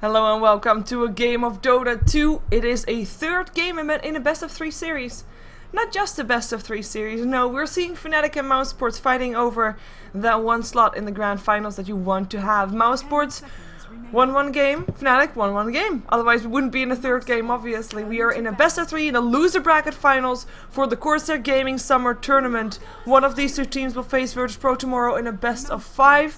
Hello and welcome to a game of Dota 2. It is a third game in a best of 3 series. Not just a best of 3 series, no, we're seeing Fnatic and Mousesports fighting over that one slot in the grand finals that you want to have. Mousesports won one game, Fnatic won one game. Otherwise we wouldn't be in a third game, obviously. We are in a best of 3 in the loser bracket finals for the Corsair Gaming Summer Tournament. One of these two teams will face Virtus Pro tomorrow in a best of 5.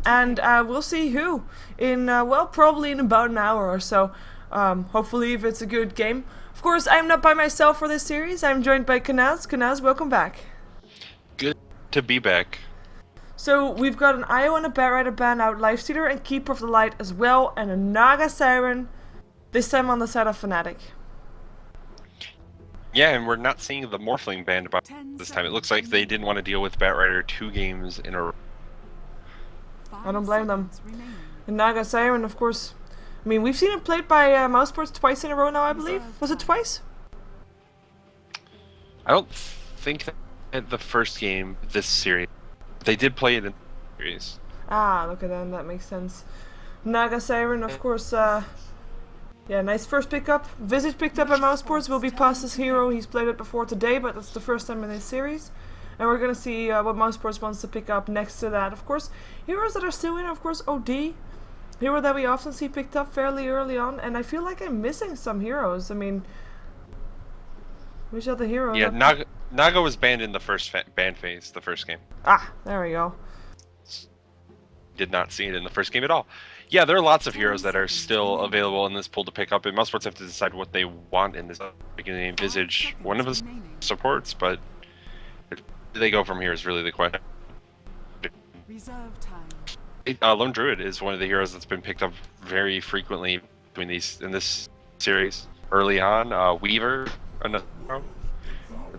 And we'll see who in, well, probably in about an hour or so. Hopefully if it's a good game. Of course, I'm not by myself for this series. I'm joined by Kanaz. Kanaz, welcome back. Good to be back. So we've got an IO and a Batrider ban out, Lifestealer and Keeper of the Light as well, and a Naga Siren, this time on the side of Fnatic. Yeah, and we're not seeing the Morphling banned about this time. It looks like they didn't want to deal with Batrider 2 games in a row. I don't blame them. And Naga Siren, of course, I mean, we've seen it played by Mousesports twice in a row now, I believe. Was it twice? I don't think that at the first game this series. They did play it in the series. Ah, look at that, that makes sense. Naga Siren, of course, yeah, nice first pickup. Visage picked up by Mousesports, will be past his hero. He's played it before today, but that's the first time in this series. And we're gonna see what Mousesports wants to pick up next to that. Of course, heroes that are still in, of course, OD. Hero that we often see picked up fairly early on, and I feel like I'm missing some heroes. I mean, which other hero? Yeah, Naga was banned in the first ban phase, the first game. Ah, there we go. Did not see it in the first game at all. Yeah, there are lots of heroes that are still available in this pool to pick up, and Mousesports have to decide what they want in this beginning. Envisage one of us supports, but where do they go from here is really the question. Reserve time. Lone Druid is one of the heroes that's been picked up very frequently in this series. Early on, Weaver, another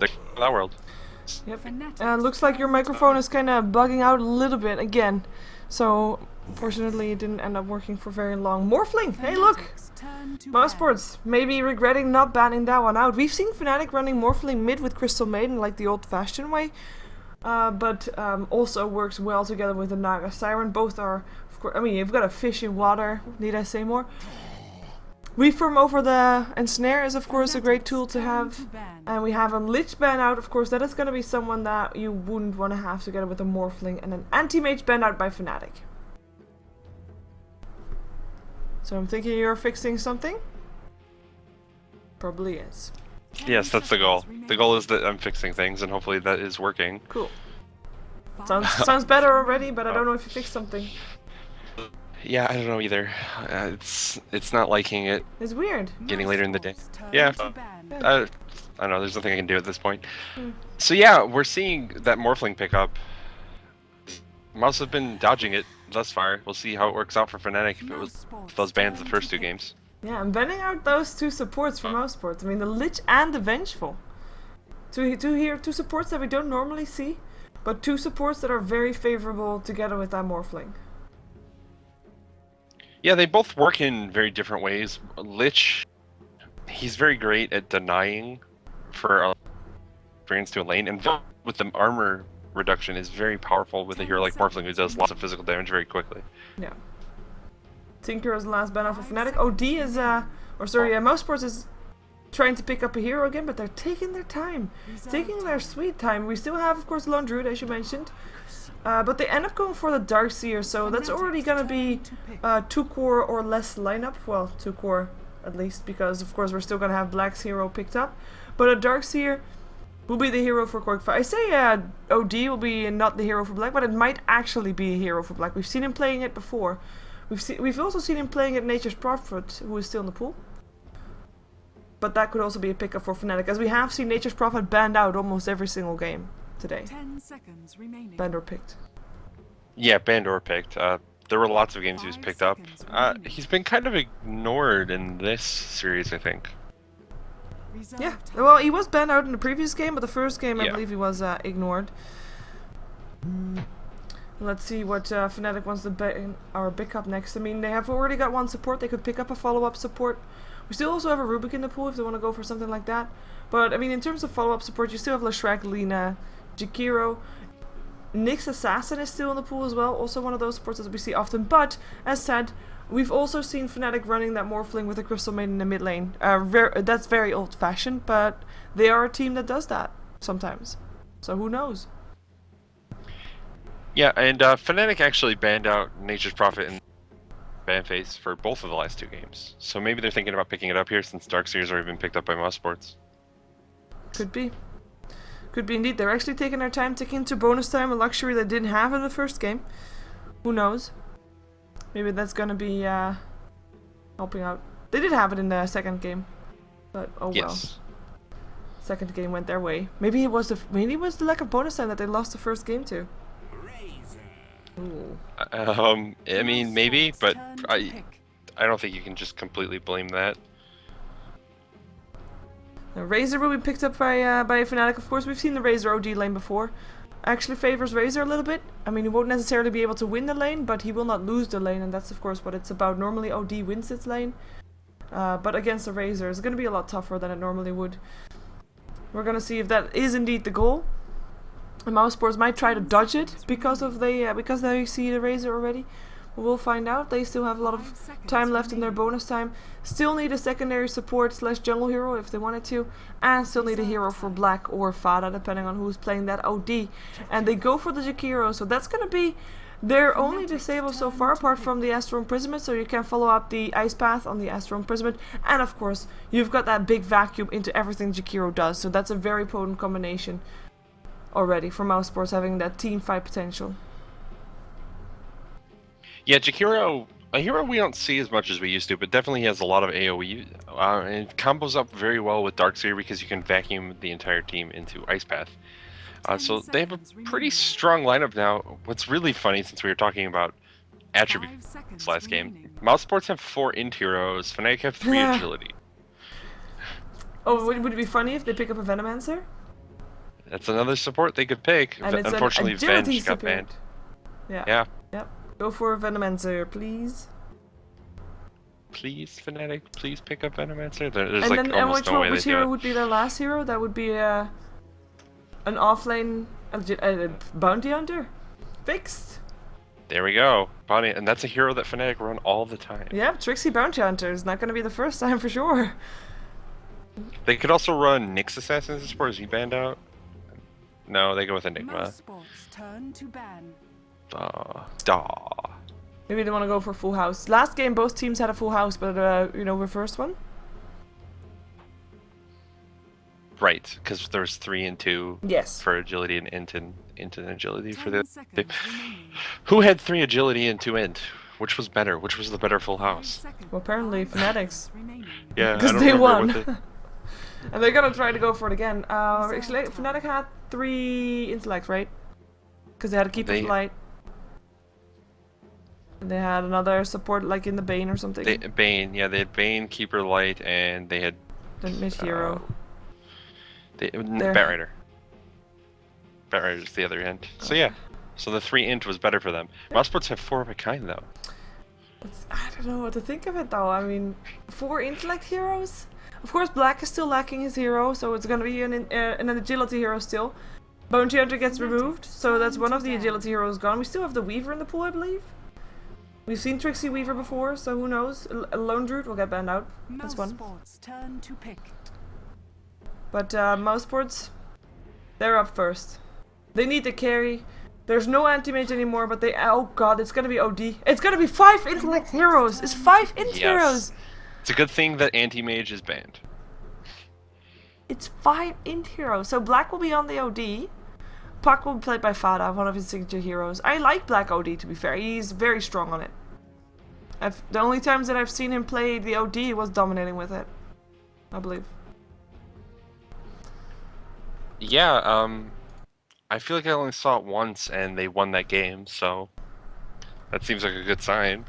that world. Yep. Looks like your microphone is kind of bugging out a little bit again. So, fortunately, it didn't end up working for very long. Morphling! Hey, look! Mousesports, maybe regretting not banning that one out. We've seen Fnatic running Morphling mid with Crystal Maiden like the old-fashioned way. But also works well together with the Naga Siren. Both are, of course, I mean, you've got a fish in water. Need I say more? Reform over the Ensnare is, of course, a great tool to have. And we have a Lich ban out, of course. That is going to be someone that you wouldn't want to have together with a Morphling. And an Anti-Mage ban out by Fnatic. So I'm thinking you're fixing something? Probably is. Yes, that's the goal. The goal is that I'm fixing things, and hopefully that is working. Cool. Sounds better already, but I don't know if you fixed something. Yeah, I don't know either. It's not liking it. It's weird. Getting later in the day. Yeah. I don't know. There's nothing I can do at this point. So yeah, we're seeing that Morphling pickup. Mouse have been dodging it thus far. We'll see how it works out for Fnatic if it was those bans the first 2 games. Yeah, I'm banning out those 2 supports from Mousesports. I mean, the Lich and the Vengeful. Two supports that we don't normally see, but 2 supports that are very favorable together with that Morphling. Yeah, they both work in very different ways. Lich, he's very great at denying for experience to a lane, and with the armor reduction is very powerful with a hero like Morphling who does lots of physical damage very quickly. Yeah. Tinker is the last ban out for Fnatic. OD is, Mousesports is trying to pick up a hero again, but they're taking their time. Taking their sweet time. We still have, of course, Lone Druid, as you mentioned. But they end up going for the Darkseer, so that's already gonna be 2 core or less lineup. Well, 2 core at least, because of course we're still gonna have Black's hero picked up. But a Darkseer will be the hero for Cork 5. I say OD will be not the hero for Black, but it might actually be a hero for Black. We've seen him playing it before. We've also seen him playing at Nature's Prophet, who is still in the pool. But that could also be a pickup for Fnatic, as we have seen Nature's Prophet banned out almost every single game today. 10 seconds remaining. Banned or picked. Yeah, banned or picked. There were lots of games he was picked up. He's been kind of ignored in this series, I think. Yeah, well, he was banned out in the previous game, but the first game I believe he was ignored. Let's see what Fnatic wants to pick up next. I mean, they have already got 1 support. They could pick up a follow-up support We still also have a Rubik in the pool if they want to go for something like that. But I mean, in terms of follow-up support, you still have Leshrac, Lina, Jakiro. Nyx Assassin is still in the pool as well, also one of those supports that we see often. But, as said, we've also seen Fnatic running that Morphling with a Crystal Maiden in the mid lane. That's very old-fashioned, but they are a team that does that sometimes. So who knows? Yeah, and Fnatic actually banned out Nature's Prophet and ban phase for both of the last 2 games. So maybe they're thinking about picking it up here since Darkseer's already been picked up by Mousesports. Could be. Could be indeed. They're actually taking their time, taking into bonus time, a luxury they didn't have in the first game. Who knows? Maybe that's gonna be helping out. They did have it in the second game, but oh well. Second game went their way. Maybe it was the lack of bonus time that they lost the first game to. Ooh. I mean maybe, but I don't think you can just completely blame that. The Razor will be picked up by Fnatic, of course. We've seen the Razor OD lane before. Actually favors Razor a little bit. I mean, he won't necessarily be able to win the lane, but he will not lose the lane, and that's of course what it's about. Normally OD wins its lane, but against the Razor, it's going to be a lot tougher than it normally would. We're going to see if that is indeed the goal. And Mousesports might try to dodge it because they see the Razor already. We'll find out. They still have a lot of time left in their bonus time. Still need a secondary support / jungle hero if they wanted to. And still need a hero for Black or Fada, depending on who's playing that OD. And they go for the Jakiro, so that's going to be their only disable so far, apart from the Astral Imprisonment. So you can follow up the Ice Path on the Astral Imprisonment. And of course, you've got that big vacuum into everything Jakiro does. So that's a very potent combination already for Mousesports, having that team fight potential. Yeah, Jakiro, a hero we don't see as much as we used to, but definitely has a lot of AoE, and it combos up very well with Darkseer because you can vacuum the entire team into Ice Path. So they have a pretty strong lineup now. What's really funny, since we were talking about attributes last game, Mousesports have 4 int heroes, Fnatic have 3 agility. Oh, would it be funny if they pick up a Venomancer? That's another support they could pick. And it's unfortunately, an agility Venge got support. banned. Yeah. Yeah. Go for a Venomancer, please. Please, Fnatic, please pick up Venomancer. There's And like then, almost no way which they do hero it. would be their last hero? That would be an offlane bounty hunter. Fixed. There we go. Bounty, and that's a hero that Fnatic run all the time. Yeah, Trixie Bounty Hunter is not going to be the first time for sure. They could also run Nyx Assassin as a support. Is he banned out? No, they go with Enigma. Turn to ban. Maybe they want to go for full house. Last game, both teams had a full house, but reversed one. Right, because there's 3 and 2 Yes. for agility and int and agility for the team. Who had 3 agility and 2 int? Which was better? Which was the better full house? Well, apparently Fnatic's. Yeah, I because don't they remember won. what they... And they're gonna try to go for it again. Actually, Fnatic had 3 intellect, right? Because they had a Keeper of Light. And they had another support, like in the Bane or something. Bane, yeah, they had Bane, Keeper Light, and they had... The mid-hero. Batrider. Batrider's the other end. So yeah, so the 3 int was better for them. Mousesports have 4 of a kind, though. I don't know what to think of it, though. I mean, 4 intellect heroes? Of course, Black is still lacking his hero, so it's gonna be an agility hero still. Bounty Hunter gets removed, so that's one of the agility heroes gone. We still have the Weaver in the pool, I believe. We've seen Trixie Weaver before, so who knows? A Lone Druid will get banned out. That's one. Turn to pick. But Mousesports, they're up first. They need the carry. There's no anti-mage anymore, but oh god, it's gonna be OD. It's gonna be 5 intellect heroes! It's 5 int heroes! It's a good thing that anti-mage is banned. It's 5 int heroes. So Black will be on the OD. Puck will be played by Fada, one of his signature heroes. I like Black OD, to be fair. He's very strong on it. The only times that I've seen him play the OD was dominating with it, I believe. Yeah, I feel like I only saw it once and they won that game, so that seems like a good sign.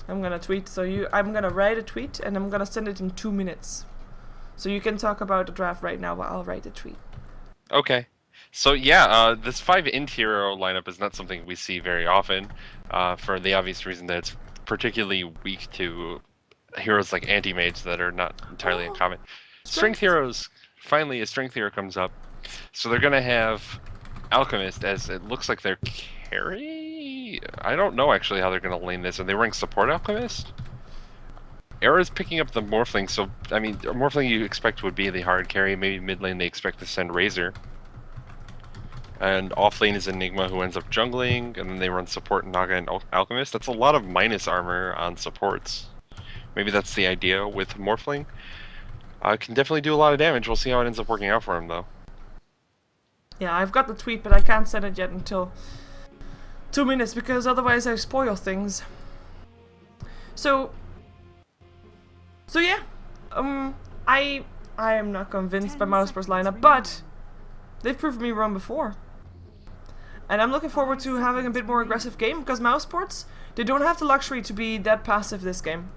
I'm gonna tweet, I'm gonna write a tweet and I'm gonna send it in 2 minutes. So you can talk about the draft right now while I'll write the tweet. Okay. So yeah, this 5 int hero lineup is not something we see very often, for the obvious reason that it's particularly weak to heroes like anti-mage that are not entirely Oh, uncommon. strength. Strength heroes, finally a strength hero comes up. So they're gonna have Alchemist as it looks like their carry? I don't know actually how they're gonna lane this. Are they running support Alchemist? Era's picking up the Morphling, so I mean Morphling you expect would be the hard carry, maybe mid lane they expect to send Razor. And off lane is Enigma who ends up jungling, and then they run support Naga and Alchemist. That's a lot of minus armor on supports. Maybe that's the idea with Morphling. Can definitely do a lot of damage. We'll see how it ends up working out for him, though. Yeah, I've got the tweet, but I can't send it yet until 2 minutes because otherwise I spoil things. So yeah, I am not convinced by Mousesports lineup, but they've proved me wrong before. And I'm looking forward to having a bit more aggressive game because Mousesports, they don't have the luxury to be that passive this game.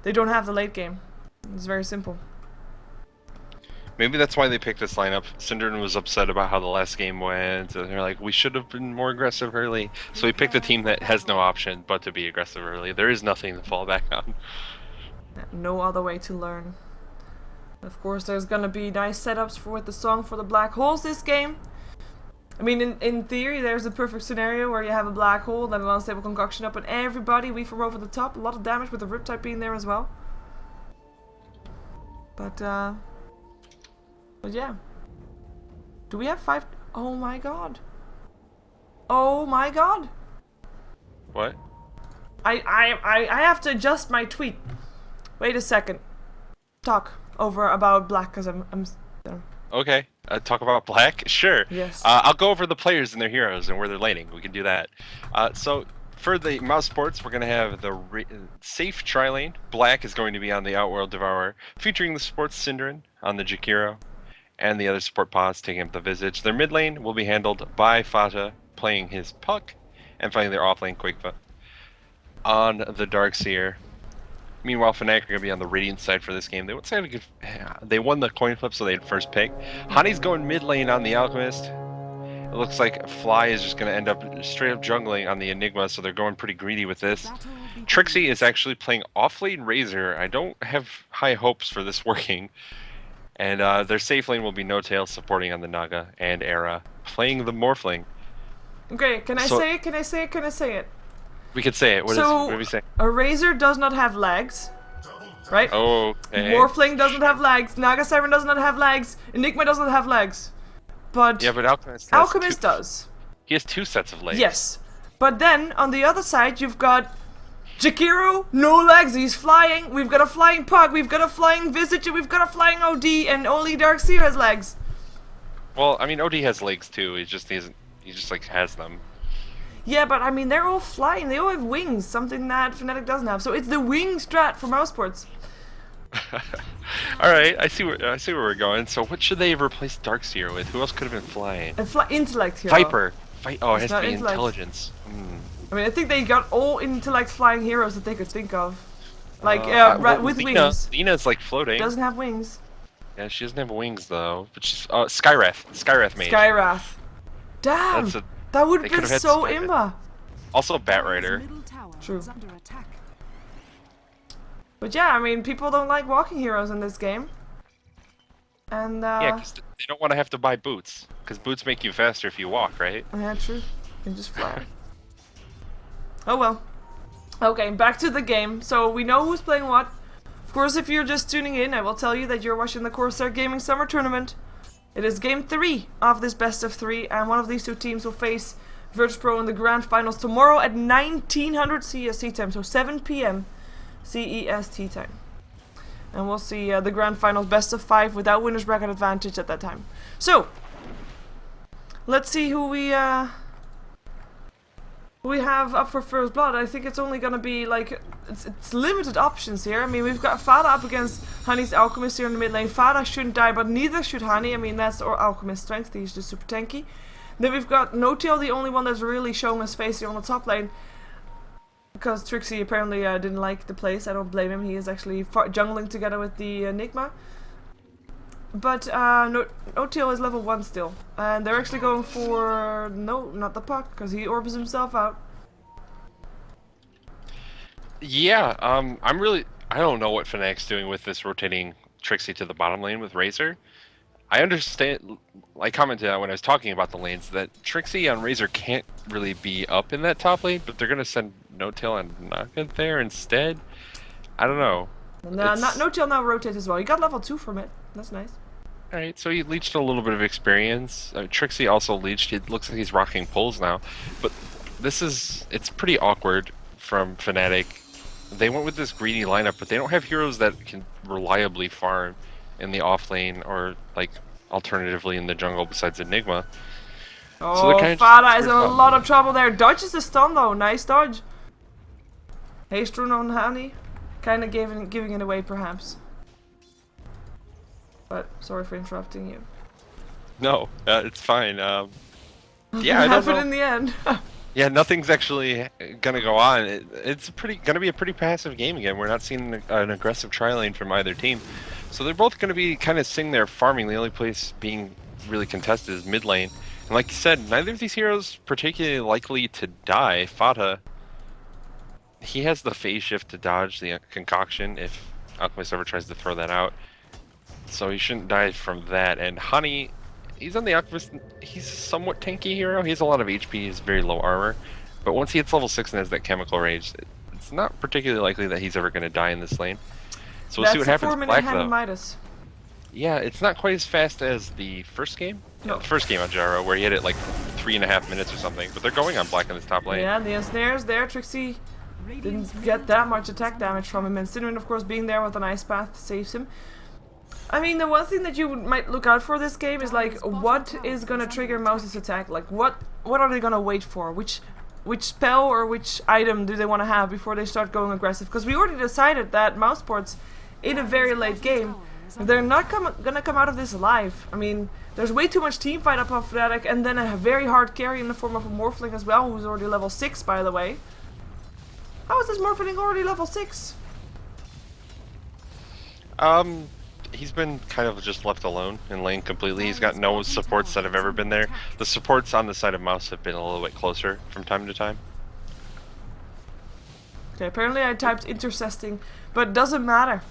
They don't have the late game. It's very simple. Maybe that's why they picked this lineup. Synderen was upset about how the last game went, and they're like, we should have been more aggressive early. So we picked a team that has no option but to be aggressive early. There is nothing to fall back on. No other way to learn. Of course, there's gonna be nice setups for with the song for the black holes this game. I mean, in theory, there's a perfect scenario where you have a black hole, then an unstable concoction up, and everybody weave from over the top. A lot of damage with the Riptide being there as well. But yeah. Do we have 5? Oh my god. Oh my god. What? I have to adjust my tweet. Wait a second. Talk over about black because I'm Okay. Talk about black? Sure. Yes. I'll go over the players and their heroes and where they're laning. We can do that. So for the Mousesports, we're going to have the safe tri-lane. Black is going to be on the Outworld Devourer, featuring the support Synderen on the Jakiro, and the other support pods taking up the Visage. Their mid lane will be handled by Fata, playing his Puck, and finally their off lane Quakefoot on the Darkseer. Meanwhile, Fnatic are going to be on the Radiant side for this game. They won the coin flip, so they had first pick. Honey's going mid lane on the Alchemist. It looks like Fly is just going to end up straight up jungling on the Enigma, so they're going pretty greedy with this. Trixie is actually playing off lane Razor. I don't have high hopes for this working. And their safe lane will be No Tail supporting on the Naga, and Era playing the Morphling. Okay, can I say it? Can I say it? Can I say it? We could say it. What are we saying? A Razor does not have legs, right? Oh, okay. Morphling doesn't have legs. Naga Siren does not have legs. Enigma doesn't have legs. But yeah, but Alchemist does. He has 2 sets of legs. Yes. But then, on the other side, you've got Jakiro, no legs, he's flying. We've got a flying Puck, we've got a flying Visage, and we've got a flying OD, and only Darkseer has legs. Well, I mean, OD has legs too. He just like has them. Yeah, but I mean, they're all flying. They all have wings, something that Fnatic doesn't have. So it's the wing strat for Mousesports. All right, I see where we're going. So what should they have replaced Darkseer with? Who else could have been flying? Intellect hero. Viper. Oh, it It's has to be not intellect. intelligence. I mean, I think they got all intellect flying heroes that they could think of. Like, with Lina, wings. Lina's like floating. Doesn't have wings. Yeah, she doesn't have wings though. But she's Skywrath mage. Skywrath. Damn! That would they have could been have had so Skywrath. imba. Also Batrider. True. Is under attack. But yeah, I mean, people don't like walking heroes in this game. And, Yeah, because they don't want to have to buy boots. Because boots make you faster if you walk, right? yeah, true. You can just fly. Oh well. Okay, back to the game. So we know who's playing what. Of course, if you're just tuning in, I will tell you that you're watching the Corsair Gaming Summer Tournament. It is game 3 of this best of 3, and one of these two teams will face Virtus.pro in the grand finals tomorrow at 1900 CST time, so 7 PM CEST time. And we'll see the grand finals best of 5 without winner's bracket advantage at that time. So, let's see who we have up for first blood. I think it's only gonna be like it's limited options here. I mean, we've got Fada up against Honey's Alchemist here in the mid lane. Fada shouldn't die, but neither should Honey. I mean, that's our Alchemist strength. He's just super tanky. Then we've got No Tail, the only one that's really showing his face here on the top lane, because Trixie apparently didn't like the place. I don't blame him. He is actually jungling together with the Enigma. But No Tail is level 1 still, and they're actually going for not the Puck, because he orbs himself out. Yeah, I don't know what Fnatic's doing with this rotating Trixie to the bottom lane with Razor. I understand, I commented on when I was talking about the lanes, that Trixie on Razor can't really be up in that top lane, but they're going to send No-Tail and Nugget there instead. I don't know. No, No-Tail now rotates as well. He got level 2 from it. That's nice. Alright, so he leached a little bit of experience. Trixie also leached. It looks like he's rocking pulls now. But it's pretty awkward from Fnatic. They went with this greedy lineup, but they don't have heroes that can reliably farm in the off lane or, like, alternatively in the jungle besides Enigma. Oh, Fada is in a lot of trouble there. Dodges the stun though. Nice dodge. Haste rune on Hani. Kind of giving it away perhaps. But sorry for interrupting you. No, it's fine. Yeah, I don't know. In the end. Yeah, nothing's actually gonna go on. It's gonna be a pretty passive game again. We're not seeing an aggressive tri lane from either team, so they're both gonna be kind of sitting there farming. The only place being really contested is mid lane. And like you said, neither of these heroes particularly likely to die. Fata, he has the phase shift to dodge the concoction if Alchemist ever tries to throw that out, so he shouldn't die from that. And Honey, he's on the Alchemist. He's a somewhat tanky hero. He has a lot of HP. He's very low armor. But once he hits level 6 and has that chemical rage, it's not particularly likely that he's ever going to die in this lane. So we'll see what happens. Black, though. Midas. Yeah, it's not quite as fast as the first game. No. The first game on Gyro, where he hit it like 3.5 minutes or something. But they're going on Black in this top lane. Yeah, the ensnares there. Trixie didn't get that much attack damage from him. And Cinnamon, of course, being there with an ice path saves him. I mean, the one thing that you might look out for this game is like, what is gonna trigger Mouse's attack? Like, what are they gonna wait for? Which spell or which item do they want to have before they start going aggressive? Because we already decided that Mousesports, in a very late game, they're not gonna come out of this alive. I mean, there's way too much team fight up on Fnatic, and then a very hard carry in the form of a Morphling as well, who's already level 6, by the way. How is this Morphling already level 6? He's been kind of just left alone in lane completely. He's got no supports that have ever been there. The supports on the side of Mouse have been a little bit closer from time to time. Okay, apparently I typed intercesting, but it doesn't matter.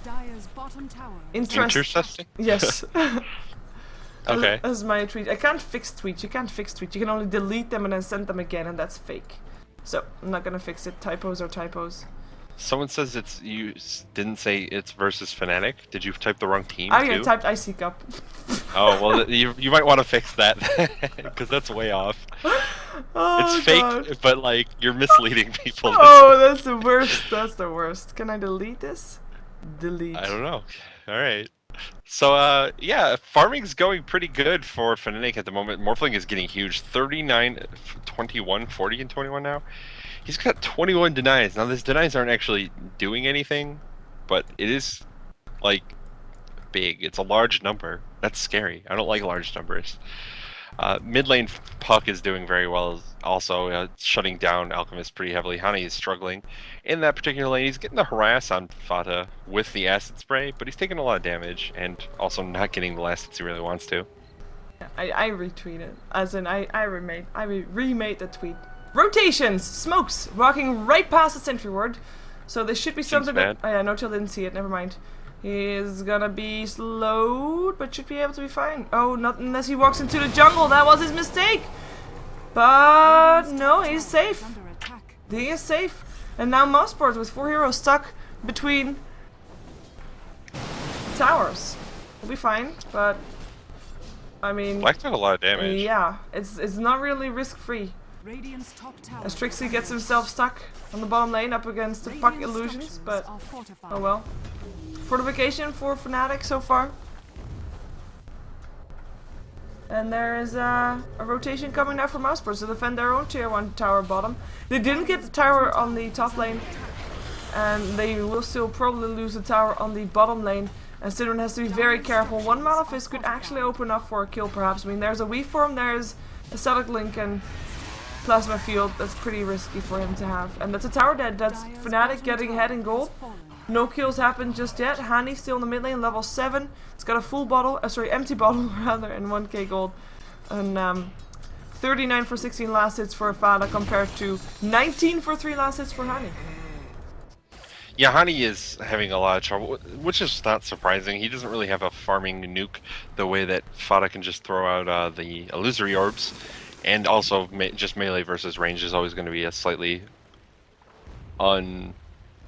Intercesting? Yes. Okay. As my tweet. I can't fix tweets. You can't fix tweets. You can only delete them and then send them again, and that's fake. So, I'm not gonna fix it. Typos are typos. Someone says you didn't say it's versus Fnatic. Did you type the wrong team I too? typed Icy Cup. Oh, well, you might want to fix that, because that's way off. Oh, it's fake, God. but like, you're misleading people. Oh, that's the worst. That's the worst. Can I delete this? Delete. I don't know. Alright. So, yeah, farming's going pretty good for Fnatic at the moment. Morphling is getting huge. 39, 21, 40, and 21 now. He's got 21 denies. Now, these denies aren't actually doing anything, but it is, like, big. It's a large number. That's scary. I don't like large numbers. Mid lane Puck is doing very well, also shutting down Alchemist pretty heavily. Hani is struggling in that particular lane. He's getting the harass on Fata with the acid spray, but he's taking a lot of damage and also not getting the last hits he really wants to. I retweeted, as in I remade the tweet. Rotations! Smokes! Walking right past the sentry ward. So there should be something that... Oh yeah, No-Tail didn't see it, never mind. He is gonna be slowed, but should be able to be fine. Oh, not unless he walks into the jungle, that was his mistake! But no, he's safe. He is safe. And now Mousesports with 4 heroes stuck between towers. We'll be fine, but... I mean... Black took a lot of damage. Yeah, it's not really risk-free. As Trixie gets himself stuck on the bottom lane up against the Puck illusions, but oh well. Fortification for Fnatic so far. And there is a rotation coming now from Mousesports to defend their own tier 1 tower bottom. They didn't get the tower on the top lane, and they will still probably lose the tower on the bottom lane. And Sidron has to be very careful. One Malefice could actually open up for a kill perhaps. I mean, there's a Weave form, there's a Static Link, and Plasma Field. That's pretty risky for him to have. And that's a tower dead. That's Fnatic getting ahead in gold. No kills happened just yet. Hani still in the mid lane, level 7. It's got a full bottle, empty bottle rather, and 1k gold. And 39 for 16 last hits for Fada compared to 19 for 3 last hits for Hani. Yeah, Hani is having a lot of trouble, which is not surprising. He doesn't really have a farming nuke the way that Fada can just throw out the illusory orbs, and also just melee versus range is always going to be a slightly imbalanced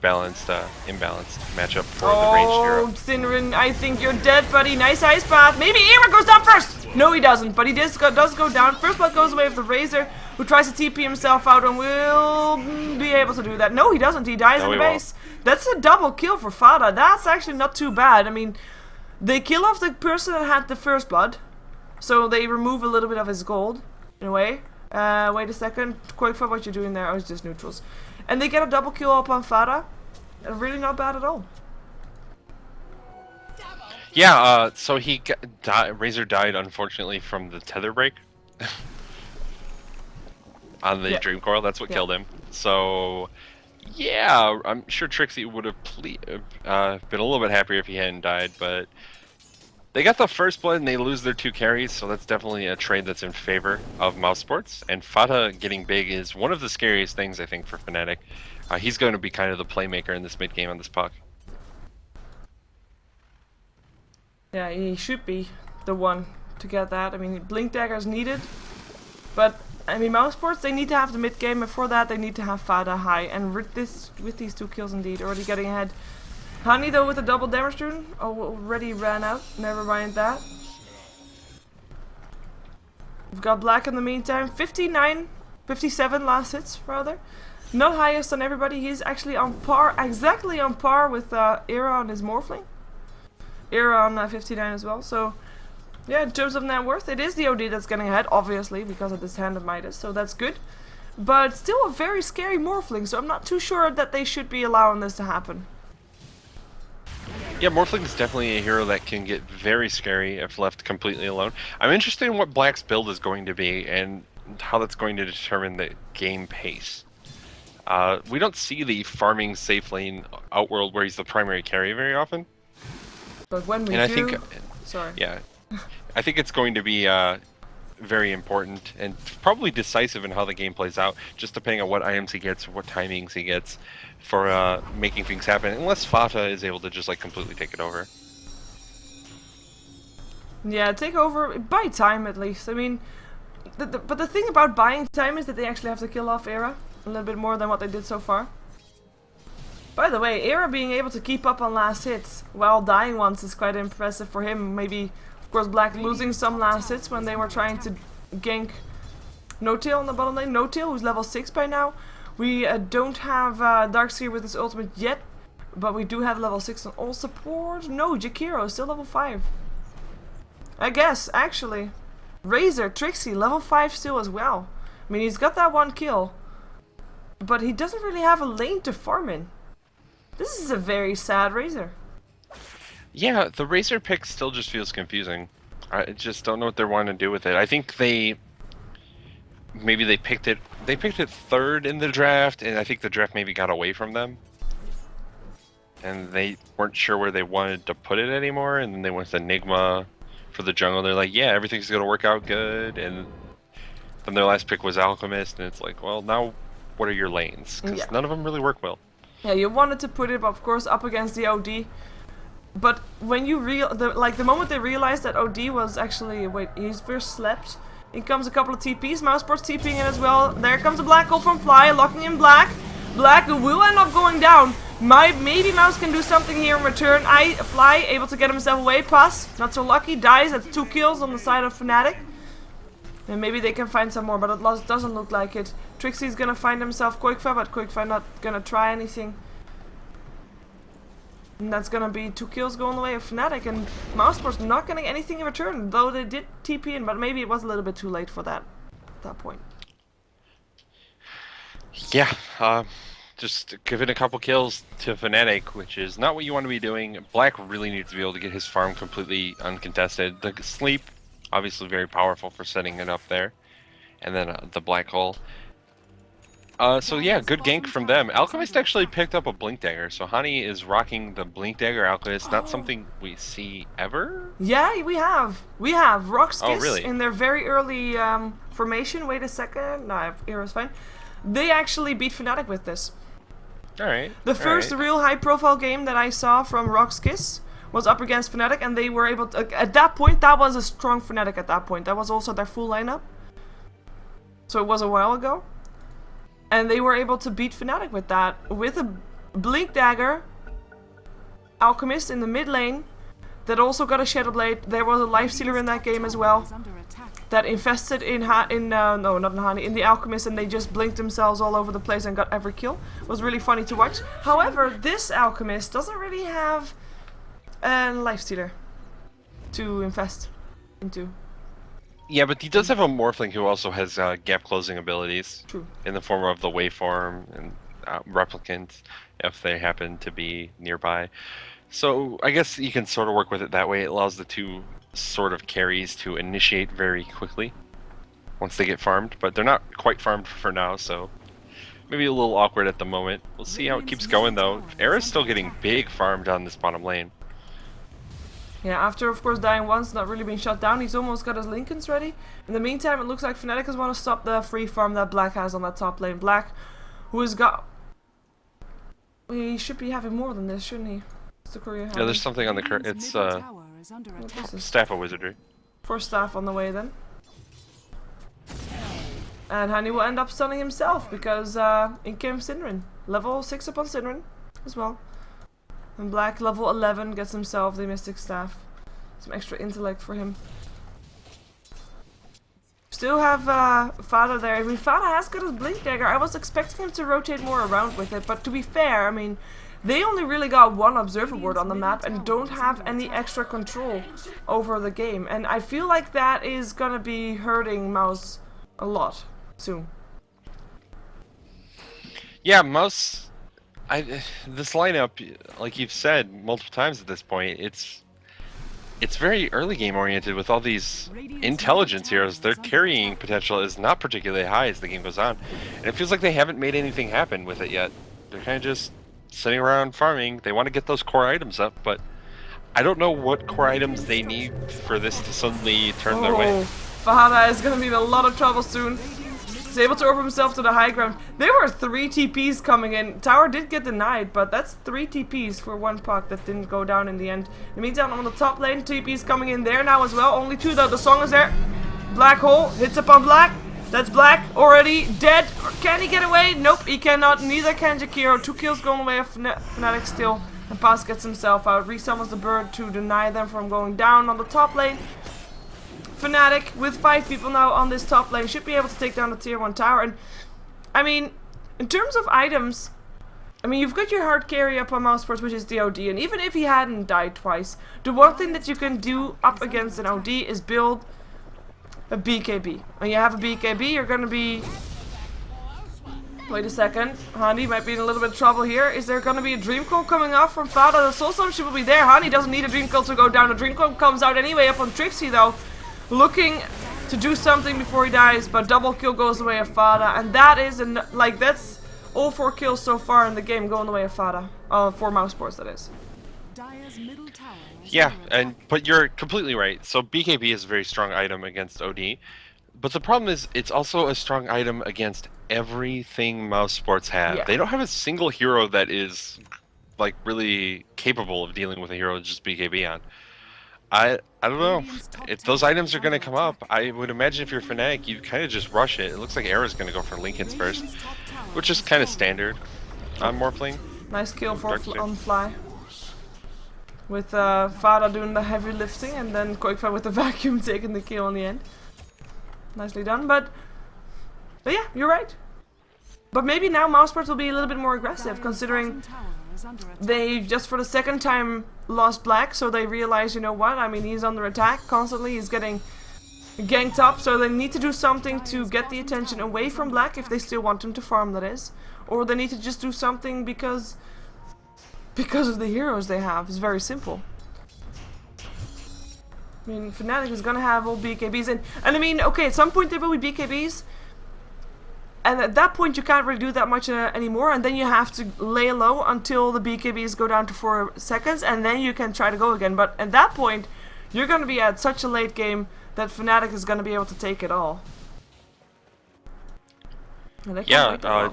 matchup for the ranged hero. Oh, Sinrin, I think you're dead, buddy. Nice ice path. Maybe Era goes down first. No, he doesn't, but he does go down. First blood goes away with the Razor, who tries to TP himself out and will be able to do that. No, he doesn't. He dies in the base. That's a double kill for Fada. That's actually not too bad. I mean, they kill off the person that had the first blood, so they remove a little bit of his gold, in a way. Wait a second. Quick for what you're doing there. Oh, it's just neutrals. And they get a double kill up on Fada. Really not bad at all. Yeah, so Razor died unfortunately from the tether break on the Dream Coil. That's what killed him. So yeah, I'm sure Trixie would have been a little bit happier if he hadn't died, but they got the first blood and they lose their 2 carries, so that's definitely a trade that's in favor of Mousesports. And Fada getting big is one of the scariest things, I think, for Fnatic. He's going to be kind of the playmaker in this mid game on this puck. Yeah, he should be the one to get that. I mean, Blink Dagger is needed, but I mean, Mousesports, they need to have the mid game, and for that they need to have Fada high. And with these 2 kills, indeed, already getting ahead. Hani though with a double damage rune already ran out. Never mind that. We've got Black in the meantime. 57 last hits rather. Not highest on everybody. He's actually on par, exactly on par with Era on his Morphling. Era on 59 as well. So yeah, in terms of net worth, it is the OD that's getting ahead, obviously, because of this Hand of Midas. So that's good. But still a very scary Morphling, so I'm not too sure that they should be allowing this to happen. Yeah, Morphling is definitely a hero that can get very scary if left completely alone. I'm interested in what Black's build is going to be and how that's going to determine the game pace. We don't see the farming safe lane Outworld where he's the primary carry very often. But when we do... Sorry. Yeah. I think it's going to be very important and probably decisive in how the game plays out, just depending on what items he gets, what timings he gets for making things happen, unless Fata is able to just like completely take it over. Yeah, take over, buy time at least. I mean, but the thing about buying time is that they actually have to kill off Era a little bit more than what they did so far. By the way, Era being able to keep up on last hits while dying once is quite impressive for him. Maybe, of course, Black losing some last hits when they were trying to gank No-Tail on the bottom lane. No-Tail, who's level 6 by now. We don't have Darkseer with his ultimate yet, but we do have level 6 on all support. No, Jakiro is still level 5. I guess, actually. Razor, Trixie, level 5 still as well. I mean, he's got that 1 kill, but he doesn't really have a lane to farm in. This is a very sad Razor. Yeah, the Razor pick still just feels confusing. I just don't know what they're wanting to do with it. I think maybe they picked it 3rd in the draft, and I think the draft maybe got away from them. And they weren't sure where they wanted to put it anymore, and then they went with Enigma for the jungle. They're like, yeah, everything's gonna work out good, and then their last pick was Alchemist, and it's like, well, now what are your lanes? Because none of them really work well. Yeah, you wanted to put it, of course, up against the OD. But when you the moment they realized that OD was actually, wait, he's first slept. In comes a couple of TPs, Mousesports TPing in as well. There comes a black hole from Fly, locking in Black. Black will end up going down. Maybe Mouse can do something here in return. Fly able to get himself away. Pass, not so lucky, dies. That's 2 kills on the side of Fnatic. And maybe they can find some more, but it doesn't look like it. Trixie's gonna find himself Quickfire, but Quickfire not gonna try anything. And that's gonna be 2 kills going the way of Fnatic, and Mousesports not getting anything in return, though they did TP in, but maybe it was a little bit too late for that at that point. Yeah, just giving a couple kills to Fnatic, which is not what you want to be doing. Black really needs to be able to get his farm completely uncontested. The sleep, obviously very powerful for setting it up there. And then the black hole. So yeah, good gank from them. Alchemist actually picked up a Blink Dagger, so Hani is rocking the Blink Dagger Alchemist. Not something we see ever? Yeah, we have. We have Rockskiss really? in their very early formation. Wait a second. No, Era's fine. They actually beat Fnatic with this. Alright. The first real high-profile game that I saw from Rockskiss was up against Fnatic, and they were able to... at that point, that was a strong Fnatic at that point. That was also their full lineup. So it was a while ago. And they were able to beat Fnatic with that. With a Blink Dagger, Alchemist in the mid lane, that also got a Shadow Blade. There was a Lifestealer in that game as well, that invested in in the Alchemist, and they just blinked themselves all over the place and got every kill. It was really funny to watch. However, this Alchemist doesn't really have a Lifestealer to invest into. Yeah, but he does have a Morphling who also has gap closing abilities. True. In the form of the Waveform and Replicant, if they happen to be nearby. So I guess you can sort of work with it that way. It allows the two sort of carries to initiate very quickly once they get farmed, but they're not quite farmed for now, so maybe a little awkward at the moment. We'll see how it keeps going though. Era's still getting big farmed on this bottom lane. Yeah, after of course dying once, not really being shut down, he's almost got his Lincolns ready. In the meantime, it looks like Fnatic has want to stop the free farm that Black has on that top lane. Black, who has got... he should be having more than this, shouldn't he? What's the courier having? Yeah, there's something on the current. It's Staff of Wizardry. 4 staff on the way then. And Honey will end up stunning himself because in came Synderen. Level 6 upon Synderen as well. And Black, level 11, gets himself the Mystic Staff. Some extra intellect for him. Still have Fada there. I mean, Fada has got his Blink Dagger. I was expecting him to rotate more around with it, but to be fair, I mean, they only really got one observer ward on the map and don't have any extra control over the game. And I feel like that is gonna be hurting Mouse a lot soon. Yeah, Mouse... this lineup, like you've said multiple times at this point, it's very early game oriented with all these intelligence heroes. Their carrying potential is not particularly high as the game goes on, and it feels like they haven't made anything happen with it yet. They're kind of just sitting around farming. They want to get those core items up, but I don't know what core items they need for this to suddenly turn their way. Fahada is going to be in a lot of trouble soon. He's able to orb himself to the high ground. There were 3 TPs coming in. Tower did get denied, but that's 3 TPs for 1 puck that didn't go down in the end. In the meantime, on the top lane, TPs coming in there now as well. Only 2 though. The song is there. Black hole hits up on Black. That's Black already dead. Can he get away? Nope, he cannot. Neither can Jakiro. 2 kills going away of Fnatic still. And Pass gets himself out. Resummons the bird to deny them from going down on the top lane. Fnatic, with 5 people now on this top lane, should be able to take down the tier 1 tower. And I mean, in terms of items, I mean, you've got your hard carry up on Mousesports, which is the OD, and even if he hadn't died twice, the one thing that you can do up against an OD is build a BKB. When you have a BKB, you're gonna be... Wait a second, Hani might be in a little bit of trouble here. Is there gonna be a Dream Coil coming off from Fada? The Soul Summon will be there. Hani doesn't need a Dream Coil to go down. The Dream Coil comes out anyway up on Trixie though. Looking to do something before he dies, but double kill goes the way of Fada, and that is that's all 4 kills so far in the game going the way of Fada. For Mousesports, that is. Yeah, but you're completely right. So BKB is a very strong item against OD, but the problem is it's also a strong item against everything Mousesports have. Yeah. They don't have a single hero that is like really capable of dealing with a hero with just BKB on. I don't know. If those items are going to come up, I would imagine if you're Fnatic, you kind of just rush it. It looks like Era's going to go for Lincolns first, which is kind of standard on Morphling. Nice kill for on Fly. With Fada doing the heavy lifting, and then Koikfa with the vacuum taking the kill in the end. Nicely done, but yeah, you're right. But maybe now Mousesports will be a little bit more aggressive, considering they just for the 2nd time lost Black, so they realize, you know what, I mean, he's under attack constantly, he's getting ganked up, so they need to do something to get the attention away from Black if they still want him to farm, that is. Or they need to just do something because of the heroes they have. It's very simple. I mean, Fnatic is gonna have all BKBs, and I mean, okay, at some point there will be BKBs, and at that point you can't really do that much anymore, and then you have to lay low until the BKBs go down to 4 seconds, and then you can try to go again. But at that point, you're going to be at such a late game that Fnatic is going to be able to take it all. And yeah,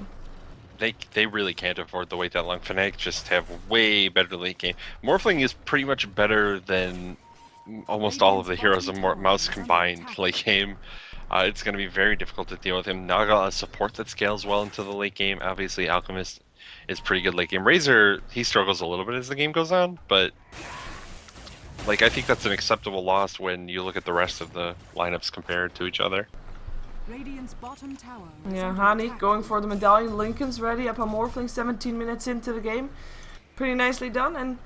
they really can't afford to wait that long. Fnatic just have way better late game. Morphling is pretty much better than almost all of the heroes of Mouse combined late game. It's going to be very difficult to deal with him. Naga, a support that scales well into the late game. Obviously, Alchemist is pretty good late game. Razor, he struggles a little bit as the game goes on, but like I think that's an acceptable loss when you look at the rest of the lineups compared to each other. Radiant's bottom tower is Yeah, under Hani attack. going for the medallion. Lincoln's ready up on Morphling 17 minutes into the game. Pretty nicely done. And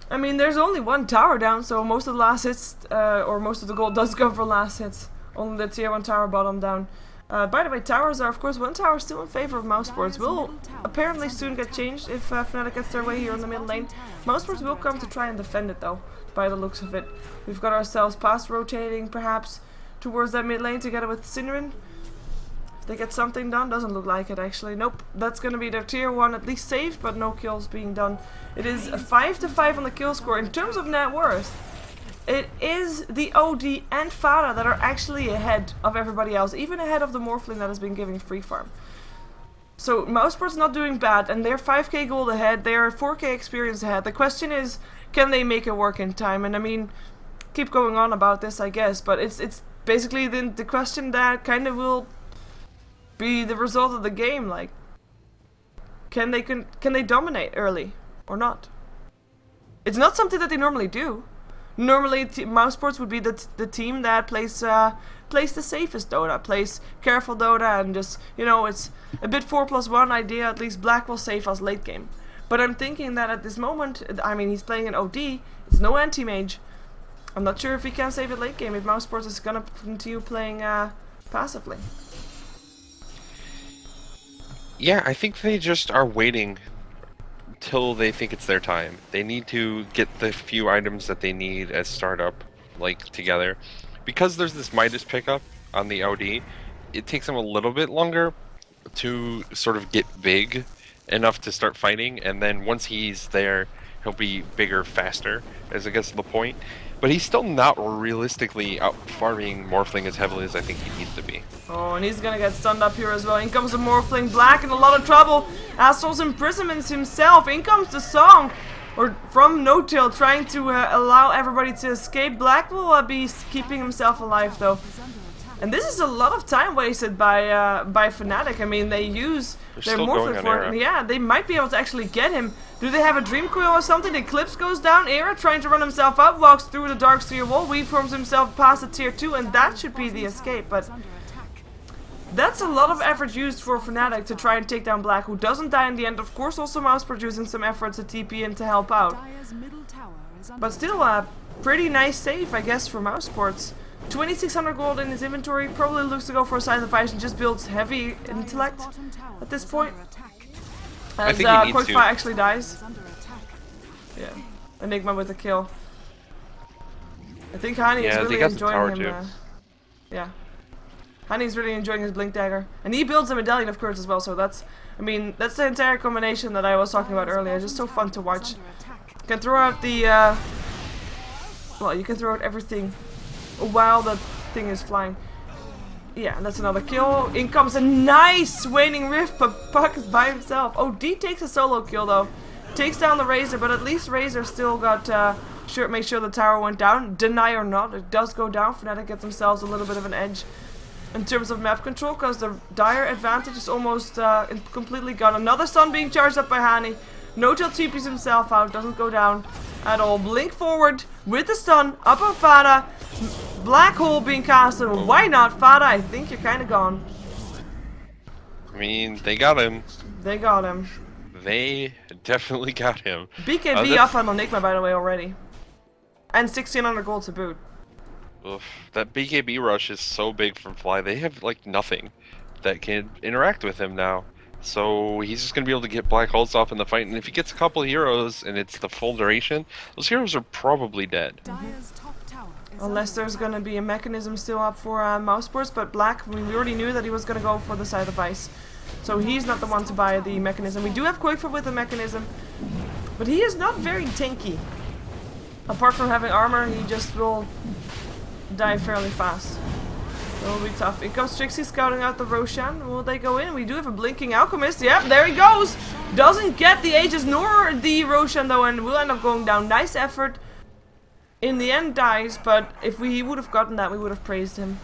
I mean, there's only one tower down, so most of the last hits, or most of the gold does come for last hits. Only the tier 1 tower bottom down. By the way, towers are, of course, one tower still in favor of Mousesports. Will apparently soon get changed if Fnatic gets their way here in the mid lane. Mousesports will come to try and defend it, though, by the looks of it. We've got ourselves past rotating, perhaps, towards that mid lane together with Synderen. If they get something done, doesn't look like it, actually. Nope, that's going to be their tier 1 at least saved, but no kills being done. It is a 5-5 on the kill score. In terms of net worth, it is the OD and Farah that are actually ahead of everybody else, even ahead of the Morphling that has been giving free farm. So Mousesports not doing bad, and they're 5k gold ahead, they're 4k experience ahead. The question is, can they make it work in time? And I mean, keep going on about this, I guess, but it's basically the question that kind of will be the result of the game. Like, can they dominate early or not? It's not something that they normally do. Normally, Mousesports would be the team that plays the safest Dota, plays careful Dota, and just, you know, it's a bit 4+1 idea. At least Black will save us late game. But I'm thinking that at this moment, I mean, he's playing an OD. It's no anti-mage. I'm not sure if he can save it late game if Mousesports is gonna continue playing passively. Yeah, I think they just are waiting till they think it's their time. They need to get the few items that they need as startup, like, together. Because there's this Midas pickup on the OD, it takes them a little bit longer to sort of get big enough to start fighting, and then once he's there, he'll be bigger faster, as I guess the point. But he's still not realistically out farming Morphling as heavily as I think he needs to be. Oh, and he's gonna get stunned up here as well. In comes the Morphling, Black in a lot of trouble. Astral's imprisonments himself. In comes the song, or from No-Tail, trying to allow everybody to escape. Black will be keeping himself alive though. And this is a lot of time wasted by Fnatic. I mean, they use their Morphling for it. Yeah, they might be able to actually get him. Do they have a Dream Coil or something? Eclipse goes down. Era trying to run himself up, walks through the Dark Sphere wall, reforms himself past the tier 2, and that should be the escape. But that's a lot of effort used for Fnatic to try and take down Black, who doesn't die in the end. Of course, also Mousesports using some efforts to TP in to help out. But still, pretty nice save, I guess, for Mousesports. 2600 gold in his inventory, probably looks to go for a sacrifice and just builds heavy intellect at this point. As Quickfire actually dies. Yeah, Enigma with a kill. I think Hani is really enjoying him. Yeah, Hani's really enjoying his Blink Dagger, and he builds a medallion, of course, as well. So that's, I mean, that's the entire combination that I was talking about earlier. Just so fun to watch. You can throw out the, well, you can throw out everything while the thing is flying. Yeah, and that's another kill. In comes a nice Waning Rift, but Puck is by himself. Oh, D takes a solo kill though. Takes down the Razor, but at least Razor still got make sure the tower went down. Deny or not, it does go down. Fnatic get themselves a little bit of an edge in terms of map control, because the dire advantage is almost completely gone. Another stun being charged up by Hani. No-Tail TPs himself out, doesn't go down at all. Blink forward with the stun up on Farah. Black hole being casted. Why not, Farah? I think you're kind of gone. I mean, they got him. They got him. They definitely got him. BKB up on Enigma, by the way, already. And 1600 gold to boot. Oof, that BKB rush is so big from Fly. They have, like, nothing that can interact with him now. So he's just going to be able to get black holes off in the fight. And if he gets a couple heroes and it's the full duration, those heroes are probably dead. Unless there's going to be a mechanism still up for Mousesports. But Black, we already knew that he was going to go for the side of ice. So he's not the one to buy the mechanism. We do have Quickfoot with the mechanism. But he is not very tanky. Apart from having armor, he just will die fairly fast. It'll be tough. In comes Trixie scouting out the Roshan. Will they go in? We do have a blinking Alchemist. Yep, there he goes. Doesn't get the Aegis nor the Roshan though, and will end up going down. Nice effort. In the end dies, but if he would have gotten that, we would have praised him.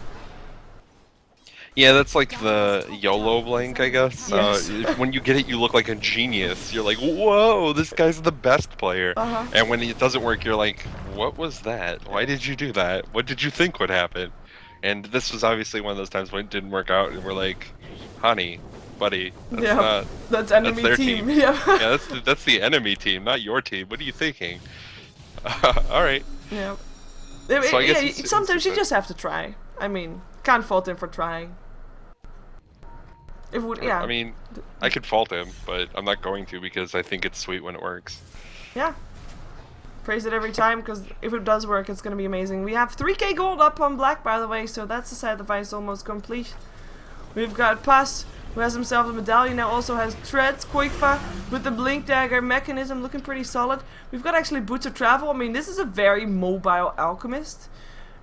Yeah, that's like the YOLO blink, I guess. Yes. When you get it, you look like a genius. You're like, whoa, this guy's the best player. And when it doesn't work, you're like, what was that? Why did you do that? What did you think would happen? And this was obviously one of those times when it didn't work out, and we're like, honey, buddy, that's enemy their team. Yeah, that's the enemy team, not your team. What are you thinking? All right. Yeah. So I guess sometimes you just have to try. I mean, can't fault him for trying. If would, yeah. I mean, I could fault him, but I'm not going to because I think it's sweet when it works. Yeah. Praise it every time, because if it does work, it's going to be amazing. We have 3k gold up on black, by the way, so that's the side device almost complete. We've got Pass, who has himself a medallion, now also has Treads, Koikfa, with the Blink Dagger mechanism looking pretty solid. We've got actually Boots of Travel. I mean, this is a very mobile Alchemist.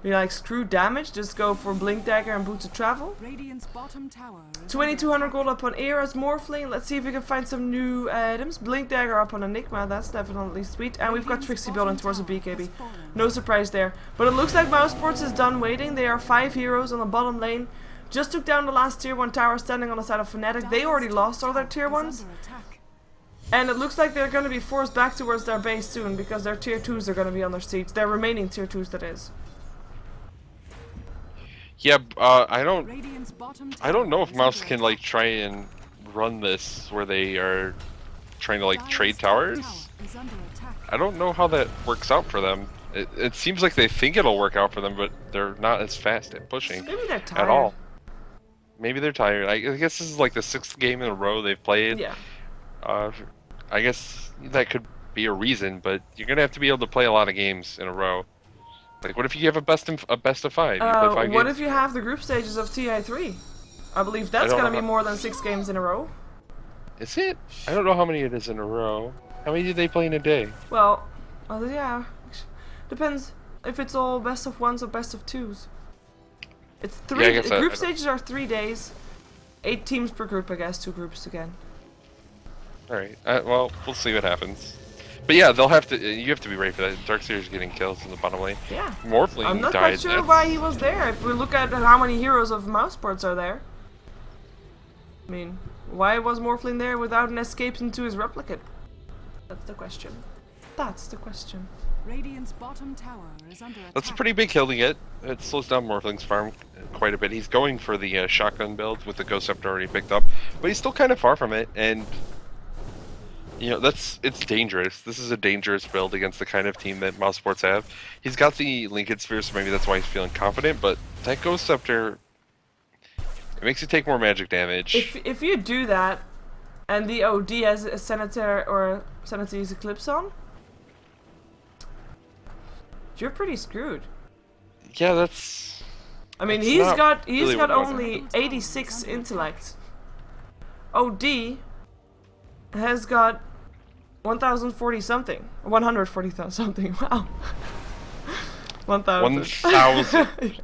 We like screw damage, just go for Blink Dagger and Boots of Travel. Radiant's bottom tower is 2200 gold up on Era's Morphling. Let's see if we can find some new items. Blink Dagger up on Enigma, that's definitely sweet. And we've got Trixie building towards a BKB. No surprise there. But it looks like Mousesports is done waiting. They are 5 heroes on the bottom lane. Just took down the last tier 1 tower standing on the side of Fnatic. They already lost all their tier 1s. And it looks like they're going to be forced back towards their base soon, because their tier 2s are going to be on their seats. Their remaining tier 2s, that is. Yeah, I don't know if Mouse can like try and run this where they are trying to like trade towers. I don't know how that works out for them. It seems like they think it'll work out for them, but they're not as fast at pushing Maybe they're tired. at all. Maybe they're tired. I guess this is like the 6th game in a row they've played. Yeah. I guess that could be a reason, but you're gonna have to be able to play a lot of games in a row. Like, what if you have a best of 5? You play 5 what games? if you have the group stages of TI3? I believe that's going to be more than 6 games in a row. Is it? I don't know how many it is in a row. How many do they play in a day? Well, yeah. Depends if it's all best of 1s or best of 2s. It's 3. Yeah, group stages are 3 days. 8 teams per group, I guess. 2 groups again. Alright. Well, we'll see what happens. But yeah, they'll have to. You have to be ready for that. Darkseer's getting kills in the bottom lane. Yeah. Morphling I'm not died. quite sure why he was there. If we look at how many heroes of Mousesports are there. I mean, why was Morphling there without an escape into his replicate? That's the question. That's the question. Radiant's bottom tower is under attack. That's a pretty big kill to get. It slows down Morphling's farm quite a bit. He's going for the shotgun build with the Ghost Scepter already picked up, but he's still kind of far from it, and you know, it's dangerous. This is a dangerous build against the kind of team that Mousesports have. He's got the Linked Sphere, so maybe that's why he's feeling confident, but that Ghost Scepter, it makes you take more magic damage. If you do that, and the OD has a Senator or Senator's Eclipse on, you're pretty screwed. Yeah, that's... I mean, that's he's not got really what I want. only 86 intellect. OD has got 1040 something. 140 something. Wow. 1000. 1000.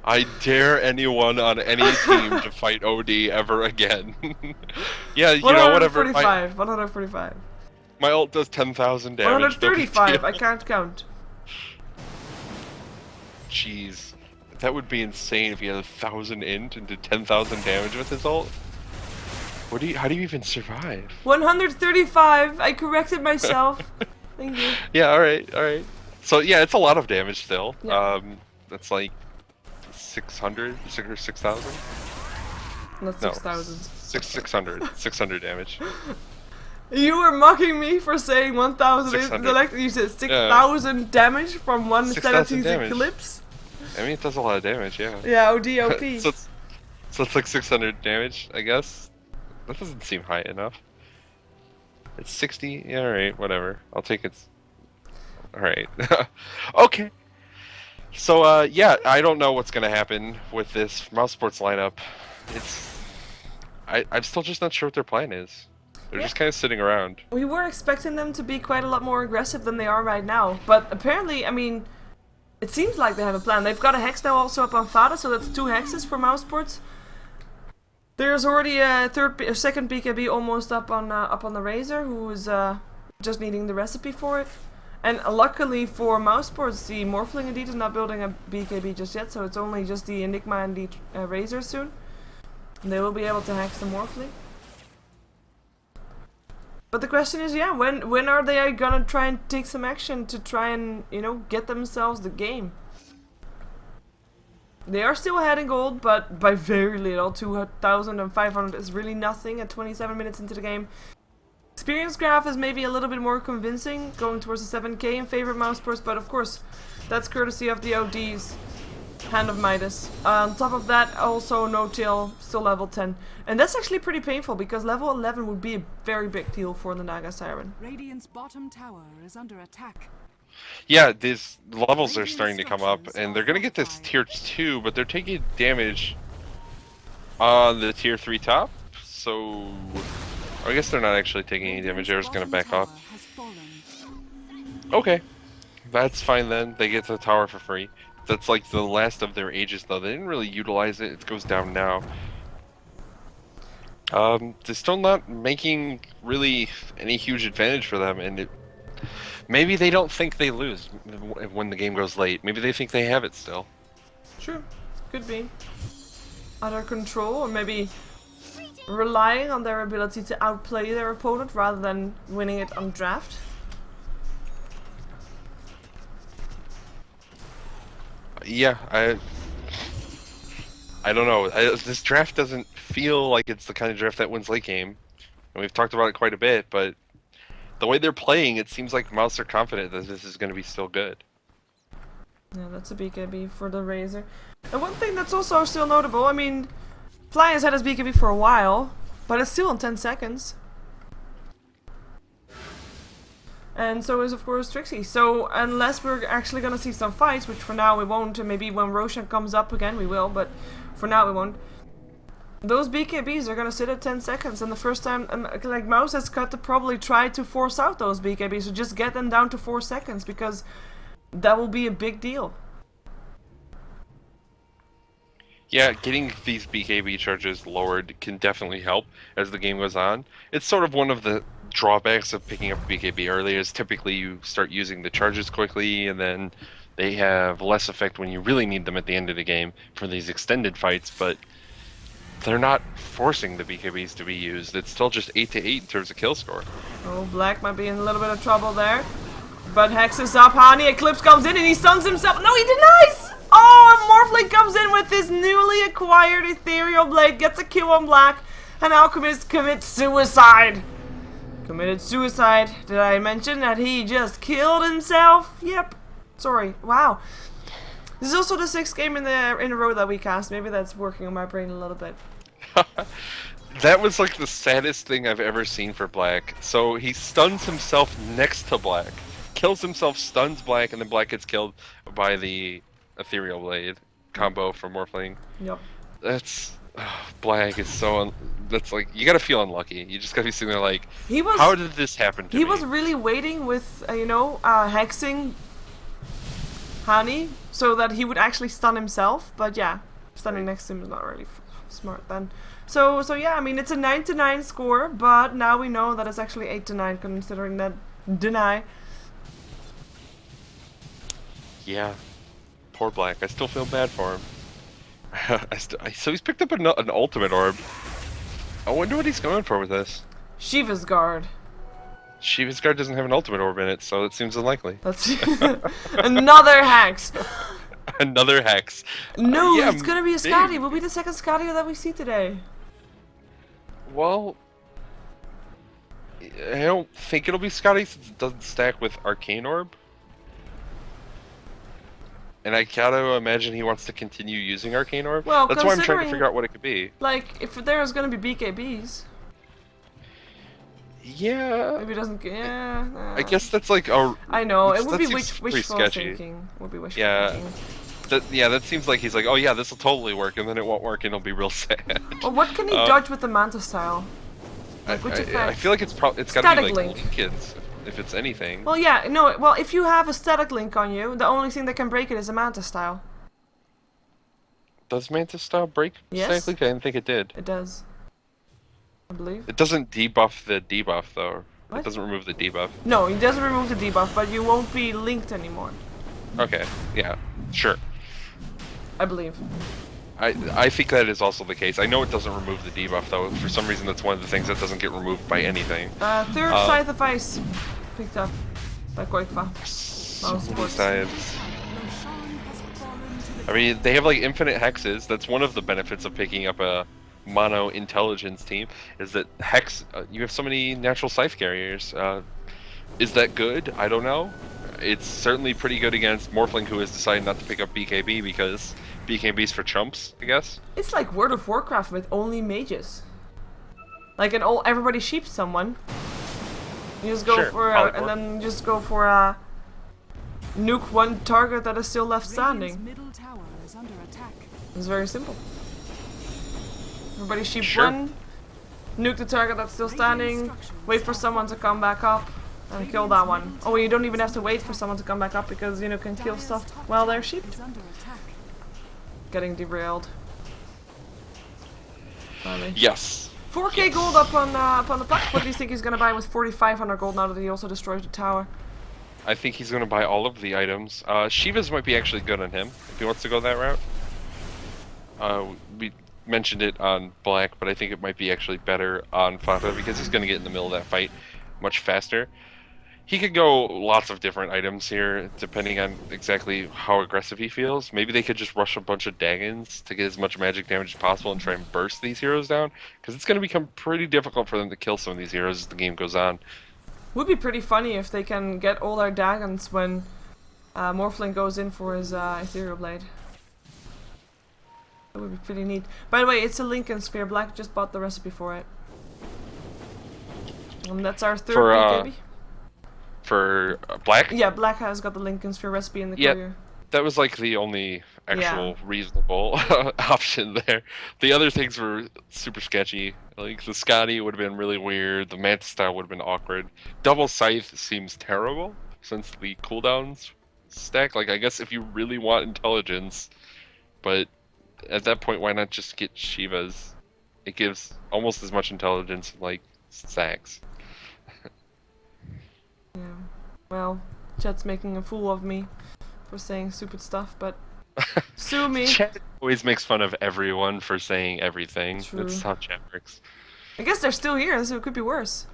I dare anyone on any team to fight OD ever again. Yeah, you know, whatever. 145. My ult does 10,000 damage. 135. I can't count. Jeez. That would be insane if he had 1,000 int and did 10,000 damage with his ult. How do you even survive? 135. I corrected myself. Thank you. Yeah, alright. So yeah, it's a lot of damage still. Yeah. That's like 600 or 6,000? Not 6,000. 600 damage. You were mocking me for saying 1,000 intellect. You said 6,000 damage from one Senator's Eclipse. I mean, it does a lot of damage, yeah. Yeah, OD. so it's like 600 damage, I guess. That doesn't seem high enough. It's 60. Yeah, alright, whatever. I'll take it. Alright. Okay. So, yeah, I don't know what's gonna happen with this Mousesports lineup. I'm still just not sure what their plan is. They're just kind of sitting around. We were expecting them to be quite a lot more aggressive than they are right now, but apparently, I mean, It seems like they have a plan. They've got a hex now also up on Fada, so that's 2 hexes for Mousesports. There's already a second BKB almost up on the Razor, who is just needing the recipe for it. And luckily for Mousesports, the Morphling indeed is not building a BKB just yet, so it's only just the Enigma and the Razor soon. And they will be able to hex the Morphling. But the question is, yeah, when are they gonna try and take some action to try and, you know, get themselves the game? They are still ahead in gold, but by very little. 2,500 is really nothing at 27 minutes into the game. Experience graph is maybe a little bit more convincing, going towards the 7k in favor of Mousesports, but of course, that's courtesy of the OD's Hand of Midas. On top of that, also no-tail, still level 10. And that's actually pretty painful, because level 11 would be a very big deal for the Naga Siren. Radiant's bottom tower is under attack. Yeah, these levels are starting to come up, and they're gonna get this tier 2, but they're taking damage on the tier 3 top, so I guess they're not actually taking any damage. They're just gonna back off. Okay, that's fine then. They get the tower for free. That's like the last of their ages, though. They didn't really utilize it. It goes down now. They're still not making really any huge advantage for them, and maybe they don't think they lose when the game goes late. Maybe they think they have it still. Sure, could be. Under control, or maybe relying on their ability to outplay their opponent rather than winning it on draft. Yeah, I don't know. This draft doesn't feel like it's the kind of draft that wins late game. And we've talked about it quite a bit, but the way they're playing, it seems like Mouse are confident that this is going to be still good. Yeah, that's a BKB for the Razor. And one thing that's also still notable, I mean, Fly has had his BKB for a while, but it's still in 10 seconds. And so is, of course, Trixie. So, unless we're actually gonna see some fights, which for now we won't, and maybe when Roshan comes up again we will, but for now we won't. Those BKBs are gonna sit at 10 seconds, and the first time, like, Mouse has got to probably try to force out those BKBs, so just get them down to 4 seconds, because that will be a big deal. Yeah, getting these BKB charges lowered can definitely help as the game goes on. It's sort of one of the drawbacks of picking up BKB early, is typically you start using the charges quickly, and then they have less effect when you really need them at the end of the game for these extended fights, but they're not forcing the BKBs to be used. It's still just 8-8 in terms of kill score. Oh, Black might be in a little bit of trouble there. But Hex is up, Hani, Eclipse comes in and he stuns himself. No, he denies! Oh, and Morphling comes in with his newly acquired Ethereal Blade, gets a kill on Black, and Alchemist commits suicide. Committed suicide. Did I mention that he just killed himself? Yep. Sorry. Wow. This is also the 6th game in a row that we cast. Maybe that's working on my brain a little bit. That was like the saddest thing I've ever seen for Black. So he stuns himself next to Black, kills himself, stuns Black, and then Black gets killed by the Ethereal Blade combo from Morphling. Yep. That's Black is so that's like, you gotta feel unlucky. You just gotta be sitting there like, how did this happen to me? He was really waiting with hexing Hani so that he would actually stun himself, but yeah, stunning next to him is not really smart then. So yeah, I mean, it's a 9-9 score, but now we know that it's actually 8-9 considering that deny. Yeah, poor Black. I still feel bad for him. So he's picked up an ultimate orb. I wonder what he's going for with this. Shiva's Guard. Shiva's Guard doesn't have an ultimate orb in it, so it seems unlikely. That's another hex. Another hex. No, yeah, it's gonna be a Scotty. It will be the second Scotty that we see today. Well, I don't think it'll be Scotty since it doesn't stack with Arcane Orb. And I gotta imagine he wants to continue using Arcane Orb. Well, that's why I'm trying to figure out what it could be. Like, if there's gonna be BKBs. Yeah. Maybe it doesn't. Yeah. I guess that's like a. I know it would be wishful thinking. Would be wishful thinking. That seems like he's like, oh yeah, this will totally work, and then it won't work, and it'll be real sad. Well, what can he dodge with the Manta style? Like, I feel like it's got to be like Linkens. if it's anything. Well, yeah, no, well, if you have a static link on you, the only thing that can break it is a Manta style. Does Mantis style break Yes. static link? I didn't think it did. It does. I believe. It doesn't debuff the debuff though. What? It doesn't remove the debuff. No, it doesn't remove the debuff, but you won't be linked anymore. Okay, yeah, sure. I believe. I think that is also the case. I know it doesn't remove the debuff though. For some reason, that's one of the things that doesn't get removed by anything. Third Scythe of Ice picked up by Koikfa. Mousesports. Science. I mean, they have like infinite hexes. That's one of the benefits of picking up a mono intelligence team. Is that hex? You have so many natural scythe carriers. Is that good? I don't know. It's certainly pretty good against Morphling, who has decided not to pick up BKB because BKB's for chumps, I guess. It's like World of Warcraft with only mages. Like everybody sheeps someone. You just go Sure, for and then you just go for a nuke one target that is still left standing. Radiant's middle tower is under attack. It's very simple. Everybody sheep Sure. one, nuke the target that's still standing, wait for someone to come back up, and kill that one. Oh, you don't even have to wait for someone to come back up because, you know, can kill stuff while they're sheeped. Is under attack. Getting derailed. Finally. Yes. 4k gold up on the plaque. What do you think he's gonna buy with 4,500 gold now that he also destroyed the tower? I think he's going to buy all of the items. Shiva's might be actually good on him if he wants to go that route. We mentioned it on Black, but I think it might be actually better on Fata because he's going to get in the middle of that fight much faster. He could go lots of different items here, depending on exactly how aggressive he feels. Maybe they could just rush a bunch of Daggons to get as much magic damage as possible and try and burst these heroes down, because it's going to become pretty difficult for them to kill some of these heroes as the game goes on. Would be pretty funny if they can get all their Daggons when Morphling goes in for his Ethereal Blade. That would be pretty neat. By the way, it's a Lincoln Sphere. Black just bought the recipe for it. And that's our third BKB. For Black? Yeah, Black has got the Lincoln Sphere recipe in the Yeah. courier. That was like the only actual reasonable option there. The other things were super sketchy. Like the Scotty would have been really weird. The Mantis style would have been awkward. Double Scythe seems terrible since the cooldowns stack. Like I guess if you really want intelligence, but at that point why not just get Shiva's? It gives almost as much intelligence like stacks. Yeah. Well, chat's making a fool of me for saying stupid stuff, but sue me. Chat always makes fun of everyone for saying everything. True. That's how chat works. I guess they're still here, so it could be worse.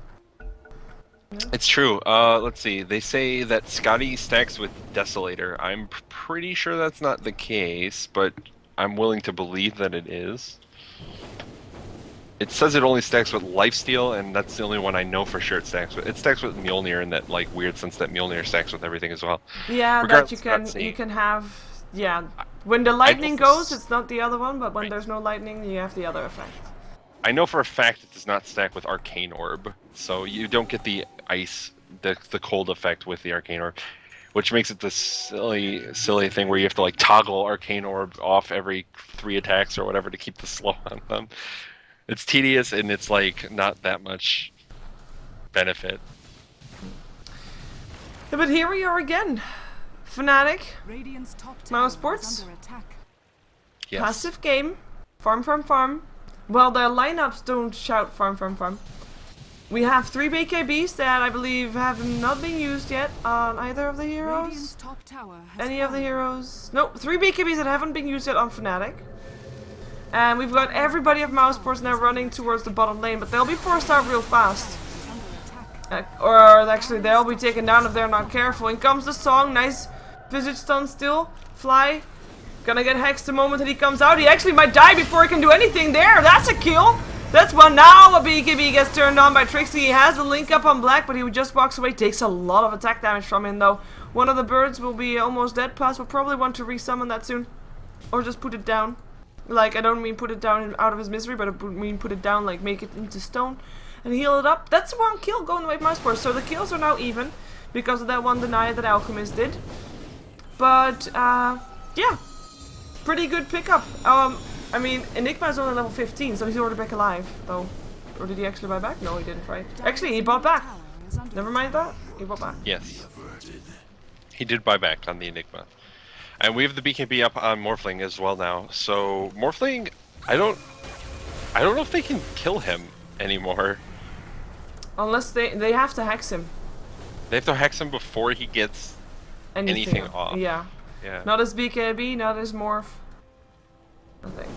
It's true. Let's see. They say that Scotty stacks with Desolator. I'm pretty sure that's not the case, but I'm willing to believe that it is. It says it only stacks with Lifesteal, and that's the only one I know for sure it stacks with. It stacks with Mjolnir in that like weird sense that Mjolnir stacks with everything as well. Yeah, Regardless, that you can have. Yeah, when the lightning goes, it's not the other one, but when there's no lightning, you have the other effect. I know for a fact it does not stack with Arcane Orb, so you don't get the ice, the cold effect with the Arcane Orb, which makes it this silly thing where you have to like toggle Arcane Orb off every 3 attacks or whatever to keep the slow on them. It's tedious and it's like not that much benefit. Yeah, but here we are again. Fnatic, Radiant's top tower Mousesports. is under attack. Yes. Passive game, farm. Well, the lineups don't shout farm. We have 3 BKBs that I believe have not been used yet on either of the heroes. Radiant's top tower has Any of the fallen. heroes? No, 3 BKBs that haven't been used yet on Fnatic. And we've got everybody of Mousesports now running towards the bottom lane, but they'll be forced out real fast. Is under attack. Or actually, they'll be taken down if they're not careful. In comes the song, nice visage stun still. Fly. Gonna get hexed the moment that he comes out. He actually might die before he can do anything there. That's a kill. That's one. Now a BKB gets turned on by Trixie. He has the link up on Black, but he just walks away. Takes a lot of attack damage from him, though. One of the birds will be almost dead. Plus, will probably want to resummon that soon. Or just put it down. Like, I don't mean put it down out of his misery, but I mean put it down, like make it into stone and heal it up. That's one kill going away from Mousesports. So the kills are now even because of that one deny that Alchemist did. But, yeah. Pretty good pickup. I mean, Enigma is only level 15, so he's already back alive, though. Or did he actually buy back? No, he didn't, right? Actually, he bought back. Tower is under Never mind attack. that. He bought back. Yes. He did buy back on the Enigma. And we have the BKB up on Morphling as well now. So Morphling, I don't know if they can kill him anymore. Unless they have to hex him. They have to hex him before he gets anything off. Yeah. Yeah. Not his BKB, not his morph. Nothing.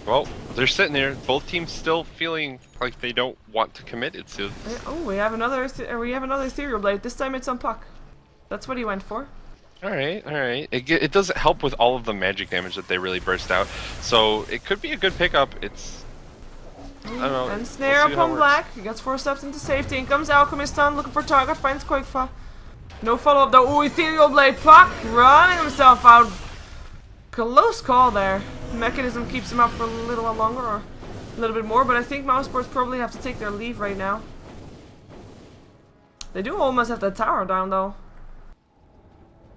Well, they're sitting there. Both teams still feeling like they don't want to commit it to. Oh, we have another Ethereal Blade. This time it's on Puck. That's what he went for. All right, all right. It doesn't help with all of the magic damage that they really burst out. So it could be a good pickup. It's I don't know. And snare We'll see how upon it Black. He gets forced up into safety. In comes Alchemist on, looking for target. Finds Quakefa. No follow up though. Oh, Ethereal Blade. Puck running himself out. Close call there. Mechanism keeps him up for a little while longer, or a little bit more, but I think Mousesports probably have to take their leave right now. They do almost have the tower down though.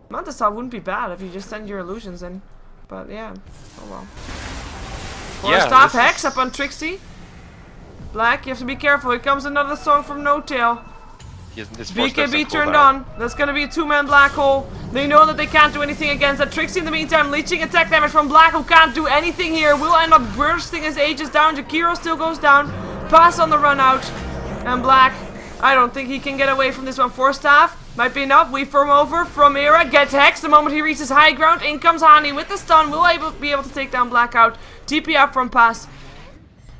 Mantasal wouldn't be bad if you just send your illusions in. But yeah, oh well. Forest off Hex up on Trixie. Black, you have to be careful. Here comes another song from No Tail. BKB turned on. That's gonna be a two-man black hole. They know that they can't do anything against that. Trixie in the meantime, leeching attack damage from Black, who can't do anything here. Will end up bursting his Aegis down. Jakiro still goes down. Pass on the run out. And Black, I don't think he can get away from this one. Force staff might be enough. We firm over from Era. Gets Hex the moment he reaches high ground. In comes Hani with the stun. Will be able to take down Black out. TP up from Pass.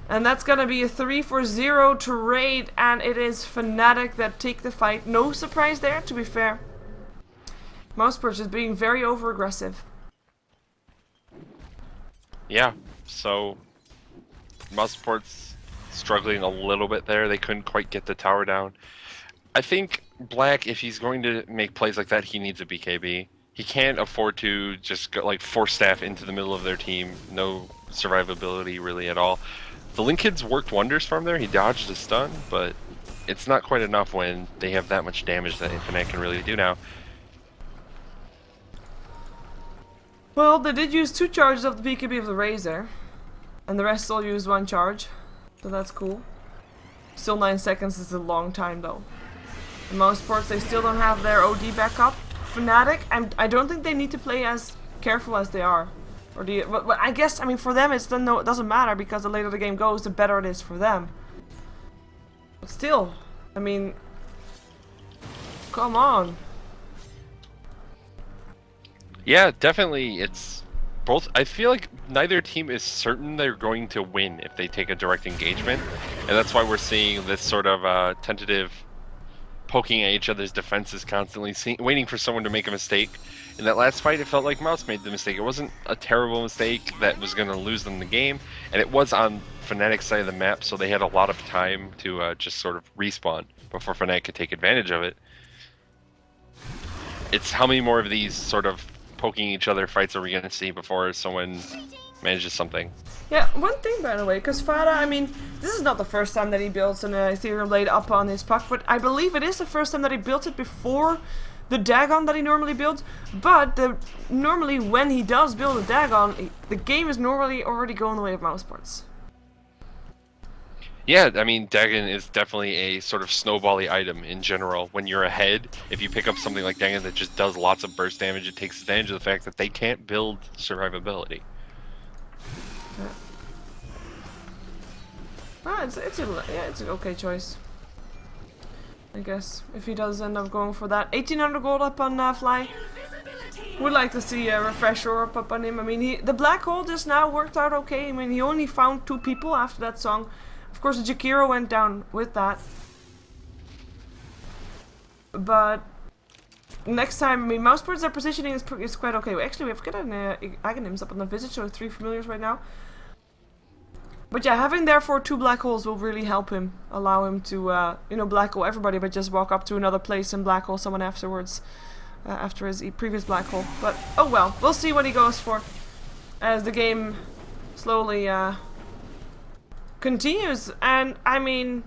And that's gonna be a 3-for-0 trade, and it is Fnatic that take the fight. No surprise there, to be fair. Mousesports is being very over-aggressive. Yeah, so Mousesports struggling a little bit there. They couldn't quite get the tower down. I think Black, if he's going to make plays like that, he needs a BKB. He can't afford to just go, like, force staff into the middle of their team. No survivability really at all. The Link Kid's worked wonders for him there. He dodged a stun, but it's not quite enough when they have that much damage that Infinite can really do now. Well, they did use 2 charges of the BKB of the Razor, and the rest all used 1 charge, so that's cool. Still 9 seconds is a long time though. In Mousesports, they still don't have their OD backup. Fnatic, I don't think they need to play as careful as they are. Or do you, but I guess, I mean, for them, it doesn't matter, because the later the game goes, the better it is for them. But still, I mean, come on. Yeah, definitely. It's both. I feel like neither team is certain they're going to win if they take a direct engagement, and that's why we're seeing this sort of tentative poking at each other's defenses constantly, waiting for someone to make a mistake. In that last fight, it felt like Mouse made the mistake. It wasn't a terrible mistake that was going to lose them the game, and it was on Fnatic's side of the map, so they had a lot of time to just sort of respawn before Fnatic could take advantage of it. It's how many more of these sort of poking each other fights are we going to see before someone manages something? Yeah, one thing by the way, because Fada, I mean, this is not the first time that he builds an Ethereum Blade up on his Puck, but I believe it is the first time that he built it before the Dagon that he normally builds. But normally when he does build a Dagon, the game is normally already going the way of Mousesports. Yeah, I mean, Dagon is definitely a sort of snowbally item in general. When you're ahead, if you pick up something like Dagon that just does lots of burst damage, it takes advantage of the fact that they can't build survivability. Ah, it's an okay choice, I guess, if he does end up going for that. 1800 gold up on Fly. Would like to see a refresher up on him. I mean, the black hole just now worked out okay. I mean, he only found 2 people after that song. Of course, Jakiro went down with that. But next time, I mean, Mousesports, their positioning is quite okay. Actually, we've got an Aghanims up on the visit, so 3 familiars right now. But yeah, having therefore 2 black holes will really help him, allow him to, you know, black hole everybody, but just walk up to another place and black hole someone afterwards, after his previous black hole. But oh well, we'll see what he goes for as the game slowly continues. And I mean,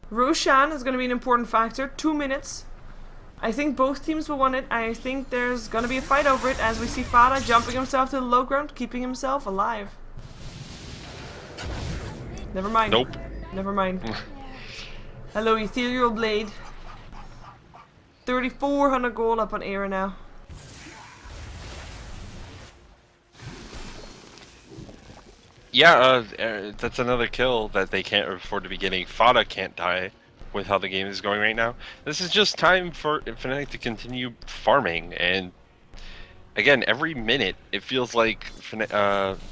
Roshan is going to be an important factor. 2 minutes. I think both teams will want it. I think there's going to be a fight over it, as we see Fada jumping himself to the low ground, keeping himself alive. Never mind. Nope. Never mind. Hello, Ethereal Blade. 3,400 gold up on Era now. Yeah, that's another kill that they can't afford to be getting. Fada can't die with how the game is going right now. This is just time for Fnatic to continue farming, and again, every minute it feels like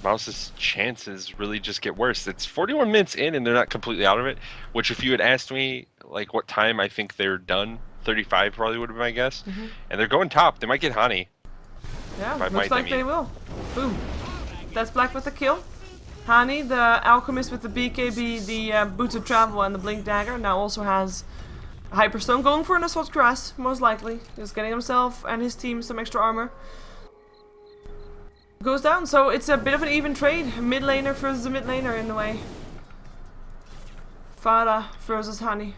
Mouse's chances really just get worse. It's 41 minutes in and they're not completely out of it, which if you had asked me like what time I think they're done, 35 probably would have been my guess. And they're going top. They might get Hani. Yeah, looks like they will. Boom. That's Black with the kill. Hani, the Alchemist with the BKB, the Boots of Travel and the Blink Dagger, now also has a Hyperstone going for an Assault Grass, most likely. Just getting himself and his team some extra armor. Goes down, so it's a bit of an even trade. Mid laner versus a mid laner in a way. Fada versus Hani.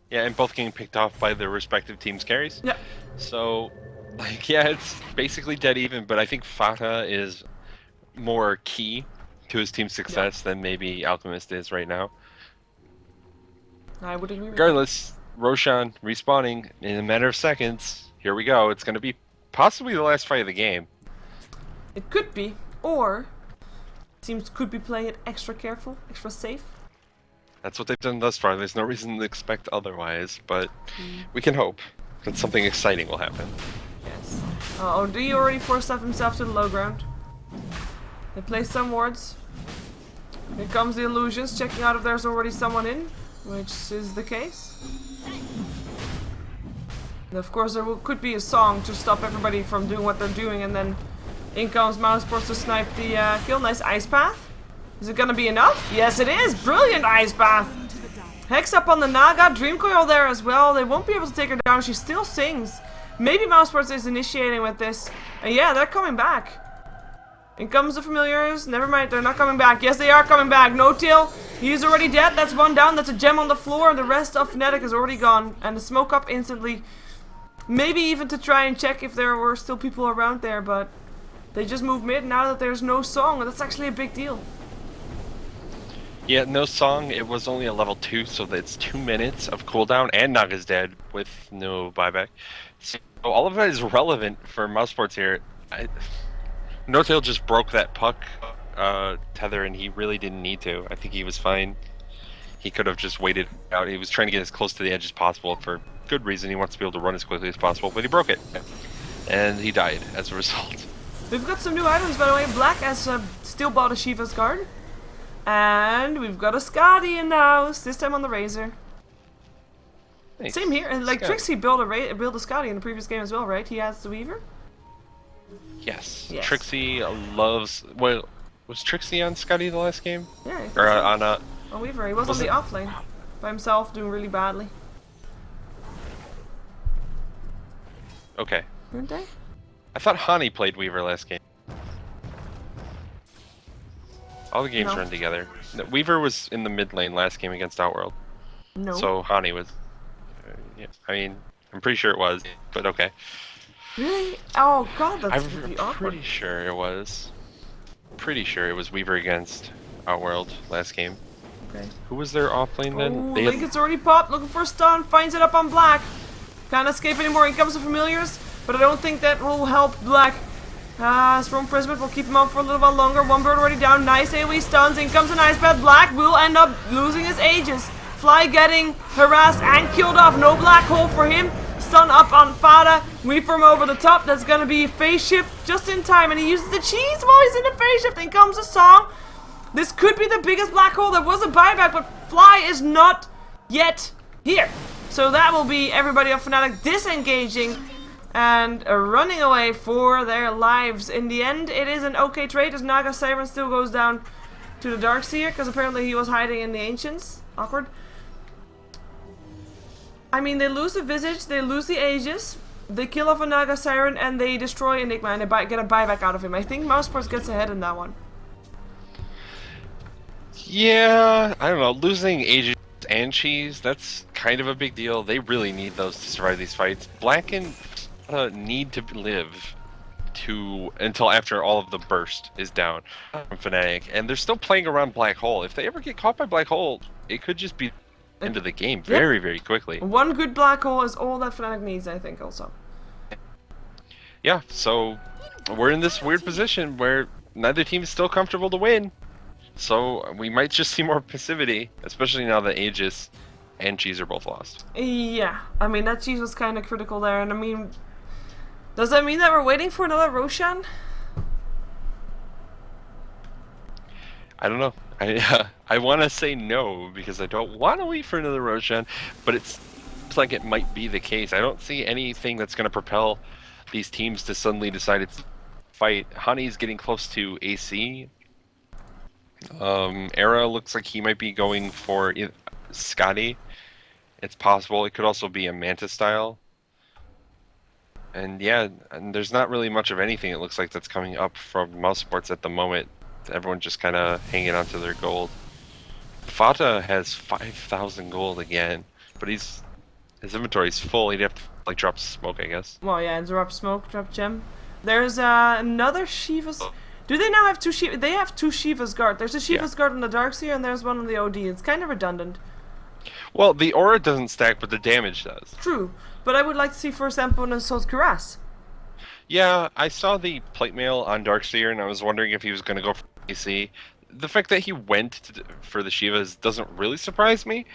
Yeah, and both getting picked off by their respective team's carries. Yeah. So, like, yeah, it's basically dead even, but I think Fada is more key to his team's success than maybe Alchemist is right now. I would agree with Regardless, Roshan respawning in a matter of seconds. Here we go. It's going to be possibly the last fight of the game. It could be, or teams could be playing it extra careful, extra safe. That's what they've done thus far. There's no reason to expect otherwise, but we can hope that something exciting will happen. Yes. OD already forced up himself to the low ground. They place some wards. Here comes the illusions, checking out if there's already someone in, which is the case. And of course, there could be a song to stop everybody from doing what they're doing, and then in comes Mousesports to snipe the kill. Nice Ice Path. Is it gonna be enough? Yes, it is! Brilliant Ice Path! Hex up on the Naga, Dream Coil there as well. They won't be able to take her down. She still sings. Maybe Mousesports is initiating with this. And yeah, they're coming back. In comes the familiars. Never mind, they're not coming back. Yes, they are coming back. No Tail. He's already dead. That's one down. That's a gem on the floor. The rest of Fnatic is already gone. And the smoke up instantly. Maybe even to try and check if there were still people around there, but they just moved mid now that there's no song. That's actually a big deal. Yeah, no song. It was only a level 2, so that's 2 minutes of cooldown, and Naga's dead with no buyback. So all of that is relevant for Mousesports here. No Tail just broke that puck tether, and he really didn't need to. I think he was fine. He could have just waited out. He was trying to get as close to the edge as possible for good reason. He wants to be able to run as quickly as possible, but he broke it. And he died as a result. We've got some new items, by the way. Black has still bought a Shiva's Guard. And we've got a Skadi in the house, this time on the Razor. Nice. Same here, and like Trixie built a Skadi in the previous game as well, right? He has the Weaver? Yes. Trixie loves... Well, was Trixie on Skadi the last game? Yeah. Or on Weaver. He was on the offlane by himself, doing really badly. Okay. Weren't they? I thought Hani played Weaver last game. All the games run together. No, Weaver was in the mid lane last game against Outworld. No. So Hani was... yeah, I mean, I'm pretty sure it was, but okay. Really? Oh god, that's really awkward. I'm pretty sure it was. Pretty sure it was Weaver against Outworld last game. Okay. Who was their offlane then? Oh, Link it's already popped, looking for a stun, finds it up on Black. Can't escape anymore, in comes the familiars, but I don't think that will help Black. Storm Prism will keep him up for a little while longer. One bird already down, nice AoE stuns, in comes an Ice Path. Black will end up losing his Aegis. Fly getting harassed and killed off, no Black Hole for him. Stun up on Fada, weave from over the top, that's gonna be a phase shift just in time, and he uses the cheese while he's in the phase shift, in comes a song. This could be the biggest Black Hole. There was a buyback, but Fly is not yet here. So that will be everybody of Fnatic disengaging and running away for their lives. In the end, it is an okay trade as Naga Siren still goes down to the Darkseer, because apparently he was hiding in the Ancients. Awkward. I mean, they lose the Visage, they lose the Aegis, they kill off a Naga Siren, and they destroy Enigma, and they get a buyback out of him. I think Mousesports gets ahead in that one. Yeah, I don't know. Losing Aegis and Cheese, that's kind of a big deal. They really need those to survive these fights. Black and need to live until after all of the burst is down from Fnatic, and they're still playing around Black Hole. If they ever get caught by Black Hole, it could just be into the game very, very quickly. One good black hole is all that Fnatic needs, I think, also. Yeah, so we're in this weird position where neither team is still comfortable to win. So we might just see more passivity, especially now that Aegis and Cheese are both lost. Yeah, I mean, that Cheese was kind of critical there, and I mean, does that mean that we're waiting for another Roshan? I don't know. I want to say no because I don't want to wait for another Roshan, but it's like it might be the case. I don't see anything that's going to propel these teams to suddenly decide it's fight. Honey's getting close to AC. Era looks like he might be going for Scotty. It's possible. It could also be a Manta style. And yeah, and there's not really much of anything it looks like that's coming up from Mousesports at the moment. Everyone's just kind of hanging on to their gold. Fata has 5,000 gold again, but his inventory's full. He'd have to like drop smoke, I guess. Well, yeah, drop smoke, drop gem. There's another Shiva's. Do they now have two Shiva? They have two Shiva's guard. There's a Shiva's guard on the Darkseer, and there's one on the OD. It's kind of redundant. Well, the aura doesn't stack, but the damage does. True, but I would like to see, for example, an Assault Cuirass. Yeah, I saw the plate mail on Darkseer, and I was wondering if he was going to go for AC. The fact that he went for the Shivas doesn't really surprise me.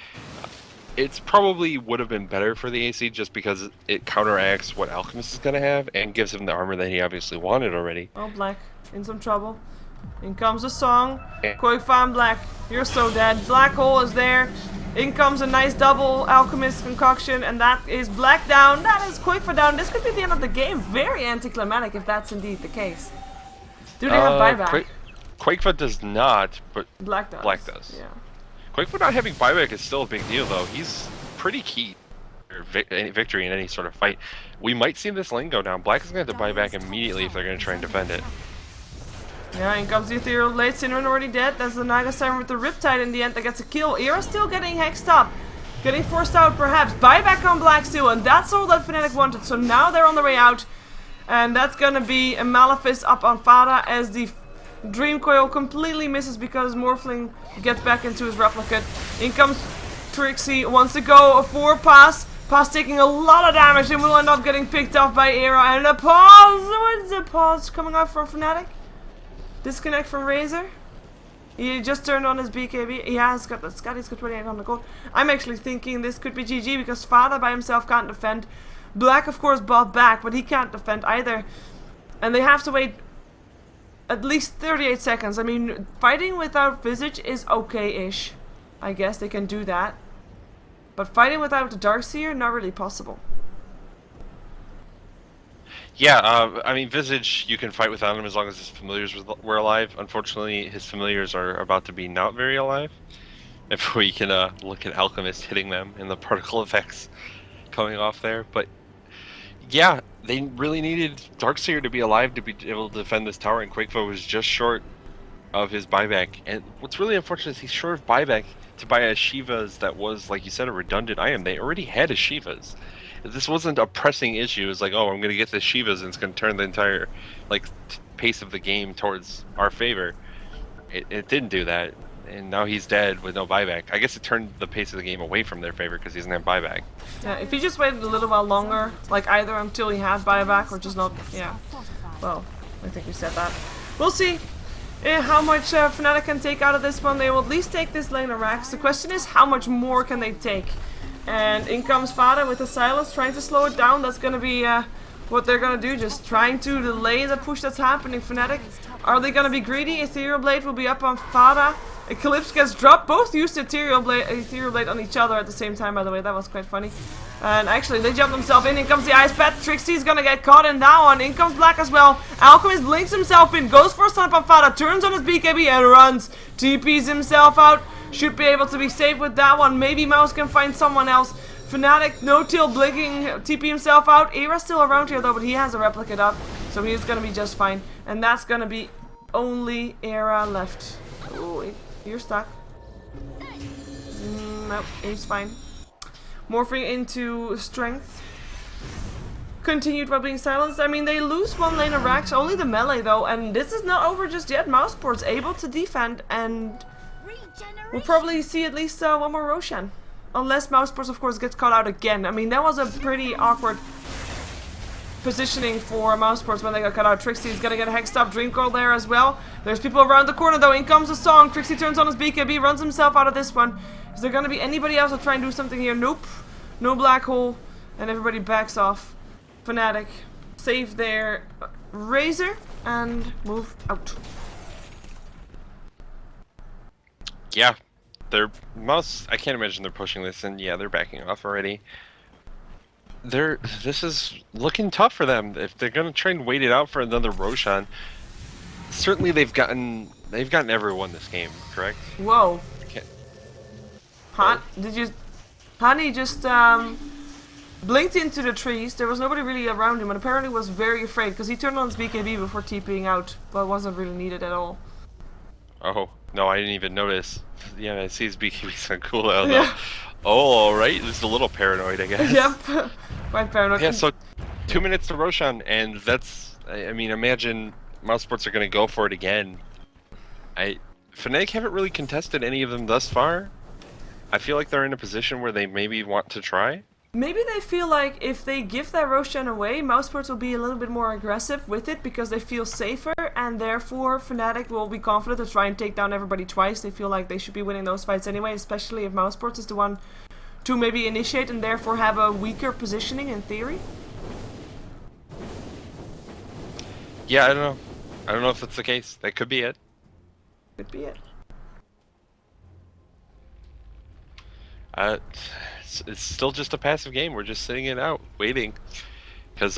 It's probably would have been better for the AC just because it counteracts what Alchemist is going to have and gives him the armor that he obviously wanted already. Oh, Black, in some trouble. In comes a song. Quick farm Black, you're so dead. Black hole is there. In comes a nice double Alchemist concoction, and that is Black down. That is Quick for down. This could be the end of the game. Very anticlimactic if that's indeed the case. Do they have buyback? Quakefoot does not, but Black does. Black does. Yeah. Quakefoot not having buyback is still a big deal, though. He's pretty key for victory in any sort of fight. We might see this lane go down. Black is going to have to buy back immediately if they're going to try and defend it. Yeah, in comes the Ethereal Blade. Sinrin already dead. That's the Naga Siren with the Riptide in the end that gets a kill. Era still getting hexed up. Getting forced out perhaps. Buyback on Black still, and that's all that Fnatic wanted. So now they're on the way out. And that's going to be a Malefice up on Fada as the Dream Coil completely misses because Morphling gets back into his replicate. In comes Trixie, wants to go for Pass. Pass taking a lot of damage and will end up getting picked off by Era. And a pause! What is a pause coming out from Fnatic? Disconnect from Razor. He just turned on his BKB. He has got that. Scotty's got 2800 gold. I'm actually thinking this could be GG because Fada by himself can't defend. Black, of course, bought back, but he can't defend either. And they have to wait at least 38 seconds. I mean, fighting without Visage is okay-ish. I guess they can do that. But fighting without the Darkseer, not really possible. Yeah, I mean, Visage, you can fight without him as long as his familiars were alive. Unfortunately, his familiars are about to be not very alive. If we can look at Alchemist hitting them and the particle effects coming off there. But yeah, they really needed Darkseer to be alive to be able to defend this tower, and Quakefoot was just short of his buyback. And what's really unfortunate is he's short of buyback to buy a Shiva's that was, like you said, a redundant item. They already had a Shiva's. This wasn't a pressing issue. It's like, oh, I'm going to get the Shivas and it's going to turn the entire pace of the game towards our favor. It didn't do that, and now he's dead with no buyback. I guess it turned the pace of the game away from their favor because he doesn't have buyback. Yeah, if he just waited a little while longer, like either until he had buyback or just not, yeah. Well, I think we said that. We'll see how much Fnatic can take out of this one. They will at least take this lane of Rax. The question is, how much more can they take? And in comes Fada with the Silas, trying to slow it down. That's going to be what they're going to do, just trying to delay the push that's happening. Fnatic, are they going to be greedy? Ethereal Blade will be up on Fada. Eclipse gets dropped. Both used Ethereal Blade on each other at the same time, by the way. That was quite funny. And actually, they jumped themselves in. In comes the Ice Pet. Trixie's going to get caught in that one. In comes Black as well. Alchemist blinks himself in, goes for a stun up on Fada, turns on his BKB and runs. TPs himself out. Should be able to be safe with that one. Maybe Mouse can find someone else. Fnatic, no-till blinking, TP himself out. Era's still around here though, but he has a replicate up. So he's going to be just fine. And that's going to be only Era left. Oh, you're stuck. Nope, he's fine. Morphing into strength. Continued by being silenced. I mean, they lose one lane of Rax, only the melee though. And this is not over just yet. Mousesports able to defend, and we'll probably see at least one more Roshan. unless Mousesports, of course, gets caught out again. I mean, that was a pretty awkward positioning for Mousesports when they got cut out. Trixie's gonna get a hex stop. Dreamcall there as well. There's people around the corner though. In comes a song. Trixie turns on his BKB, runs himself out of this one. Is there gonna be anybody else to try and do something here? Nope. No black hole. And everybody backs off. Fnatic save their Razor and move out. Yeah, they're I can't imagine they're pushing this, and yeah, they're backing off already. This is looking tough for them. If they're gonna try and wait it out for another Roshan, certainly they've gotten everyone this game, correct? Whoa. Okay. Hani just blinked into the trees. There was nobody really around him, and apparently was very afraid because he turned on his BKB before TPing out, but wasn't really needed at all. Oh no, I didn't even notice. Yeah, I see his BKB's on cooldown though. Yeah. Oh, alright, just a little paranoid, I guess. Yep. Quite paranoid. Yeah, so 2 minutes to Roshan, and that's, I mean, imagine Mousesports are going to go for it again. Fnatic haven't really contested any of them thus far. I feel like they're in a position where they maybe want to try. Maybe they feel like if they give that Roshan away, Mousesports will be a little bit more aggressive with it because they feel safer, and therefore Fnatic will be confident to try and take down everybody twice. They feel like they should be winning those fights anyway, especially if Mousesports is the one to maybe initiate and therefore have a weaker positioning in theory. Yeah, I don't know. I don't know if that's the case. That could be it. Could be it. It's still just a passive game. We're just sitting it out, waiting, because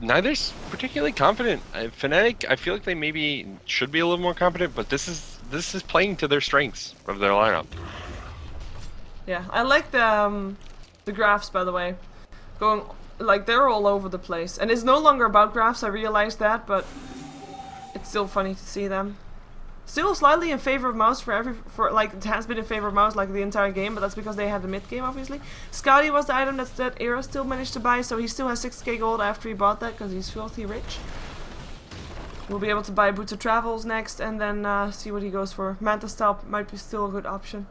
neither's particularly confident. Fnatic, I feel like they maybe should be a little more confident, but this is playing to their strengths of their lineup. Yeah, I like the graphs, by the way. Going, like, they're all over the place. And it's no longer about graphs, I realize that, but it's still funny to see them. Still slightly in favor of Mouse like, it has been in favor of Mouse like the entire game, but that's because they had the mid game, obviously. Scotty was the item that Era still managed to buy, so he still has 6k gold after he bought that, because he's filthy rich. We'll be able to buy Boots of Travels next, and then see what he goes for. Manta Style might be still a good option.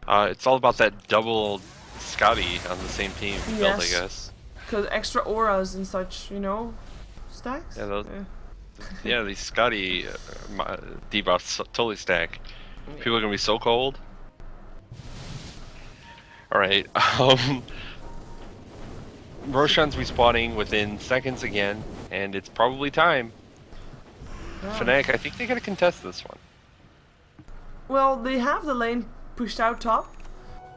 It's all about that double Scotty on the same team build, I guess. Because extra auras and such, you know, stacks? Yeah, those, yeah, these Scotty debuffs totally stack. People are gonna be so cold. Alright, Roshan's respawning within seconds again, and it's probably time. Yeah. Fnatic, I think they gotta contest this one. Well, they have the lane pushed out top.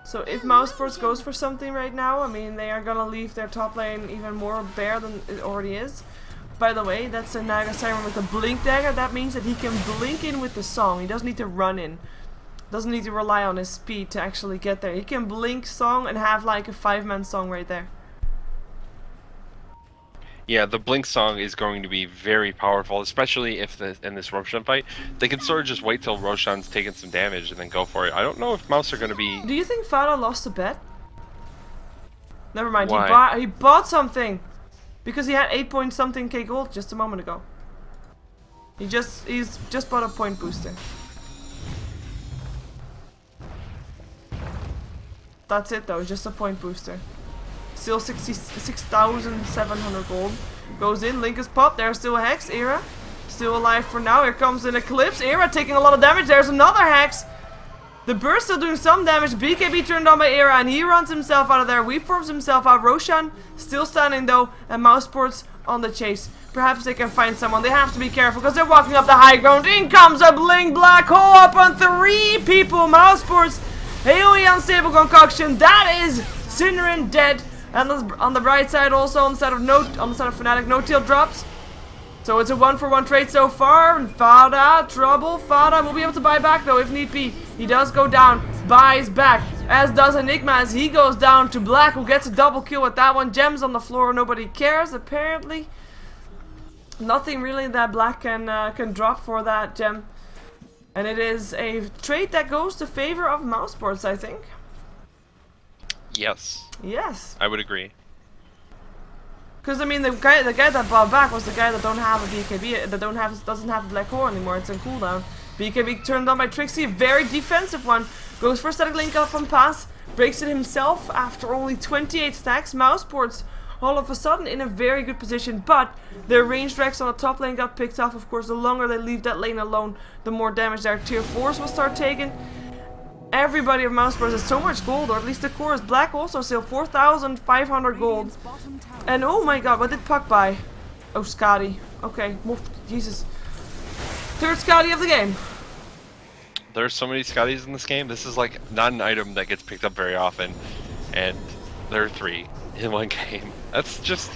So if Mousesports goes for something right now, I mean, they are gonna leave their top lane even more bare than it already is. By the way, that's a Naga Siren with a blink dagger. That means that he can blink in with the song. He doesn't need to run in. Doesn't need to rely on his speed to actually get there. He can blink song and have like a 5-man song right there. Yeah, the blink song is going to be very powerful, especially if in this Roshan fight, they can sort of just wait till Roshan's taken some damage and then go for it. I don't know if Mouse are going to be... Do you think Fada lost a bet? Never mind, Why? he bought something! Because he had 8-point-something K gold just a moment ago. He's just bought a point booster. That's it though, just a point booster. Still 66,700 gold. Goes in, Link is popped, there's still a Hex, Era. Still alive for now, here comes an Eclipse, Era taking a lot of damage, there's another Hex! The burst still doing some damage, BKB turned on by Era, and he runs himself out of there, reforms himself out. Roshan still standing though, and Mousesports on the chase. Perhaps they can find someone, they have to be careful because they're walking up the high ground. In comes a Blink Black Hole up on 3 people, Mousesports. AoE unstable concoction, that is Synderen dead. And on the right side also, on the side of Fnatic, no tail drops. So it's a 1-for-1 trade so far. And Fada, trouble. Fada will be able to buy back though if need be. He does go down, buys back. As does Enigma as he goes down to Black, who gets a double kill with that one. Gems on the floor, nobody cares apparently. Nothing really that Black can drop for that gem. And it is a trade that goes to favor of Mousesports, I think. Yes. Yes. I would agree. Because I mean, the guy that bought back was the guy that don't have a BKB, that doesn't have the black hole anymore. It's in cooldown. BKB turned on by Trixie, very defensive one. Goes for a static link up on pass, breaks it himself after only 28 stacks. Mousesports all of a sudden in a very good position, but their ranged Rex on the top lane got picked off. Of course, the longer they leave that lane alone, the more damage their tier 4s will start taking. Everybody of Mousesports has so much gold, or at least the core is black also still, 4,500 gold. And oh my god, what did Puck buy? Oh, Scotty. Okay, Jesus. Third Scotty of the game. There's so many Scotties in this game. This is like not an item that gets picked up very often, and there are 3 in one game. That's just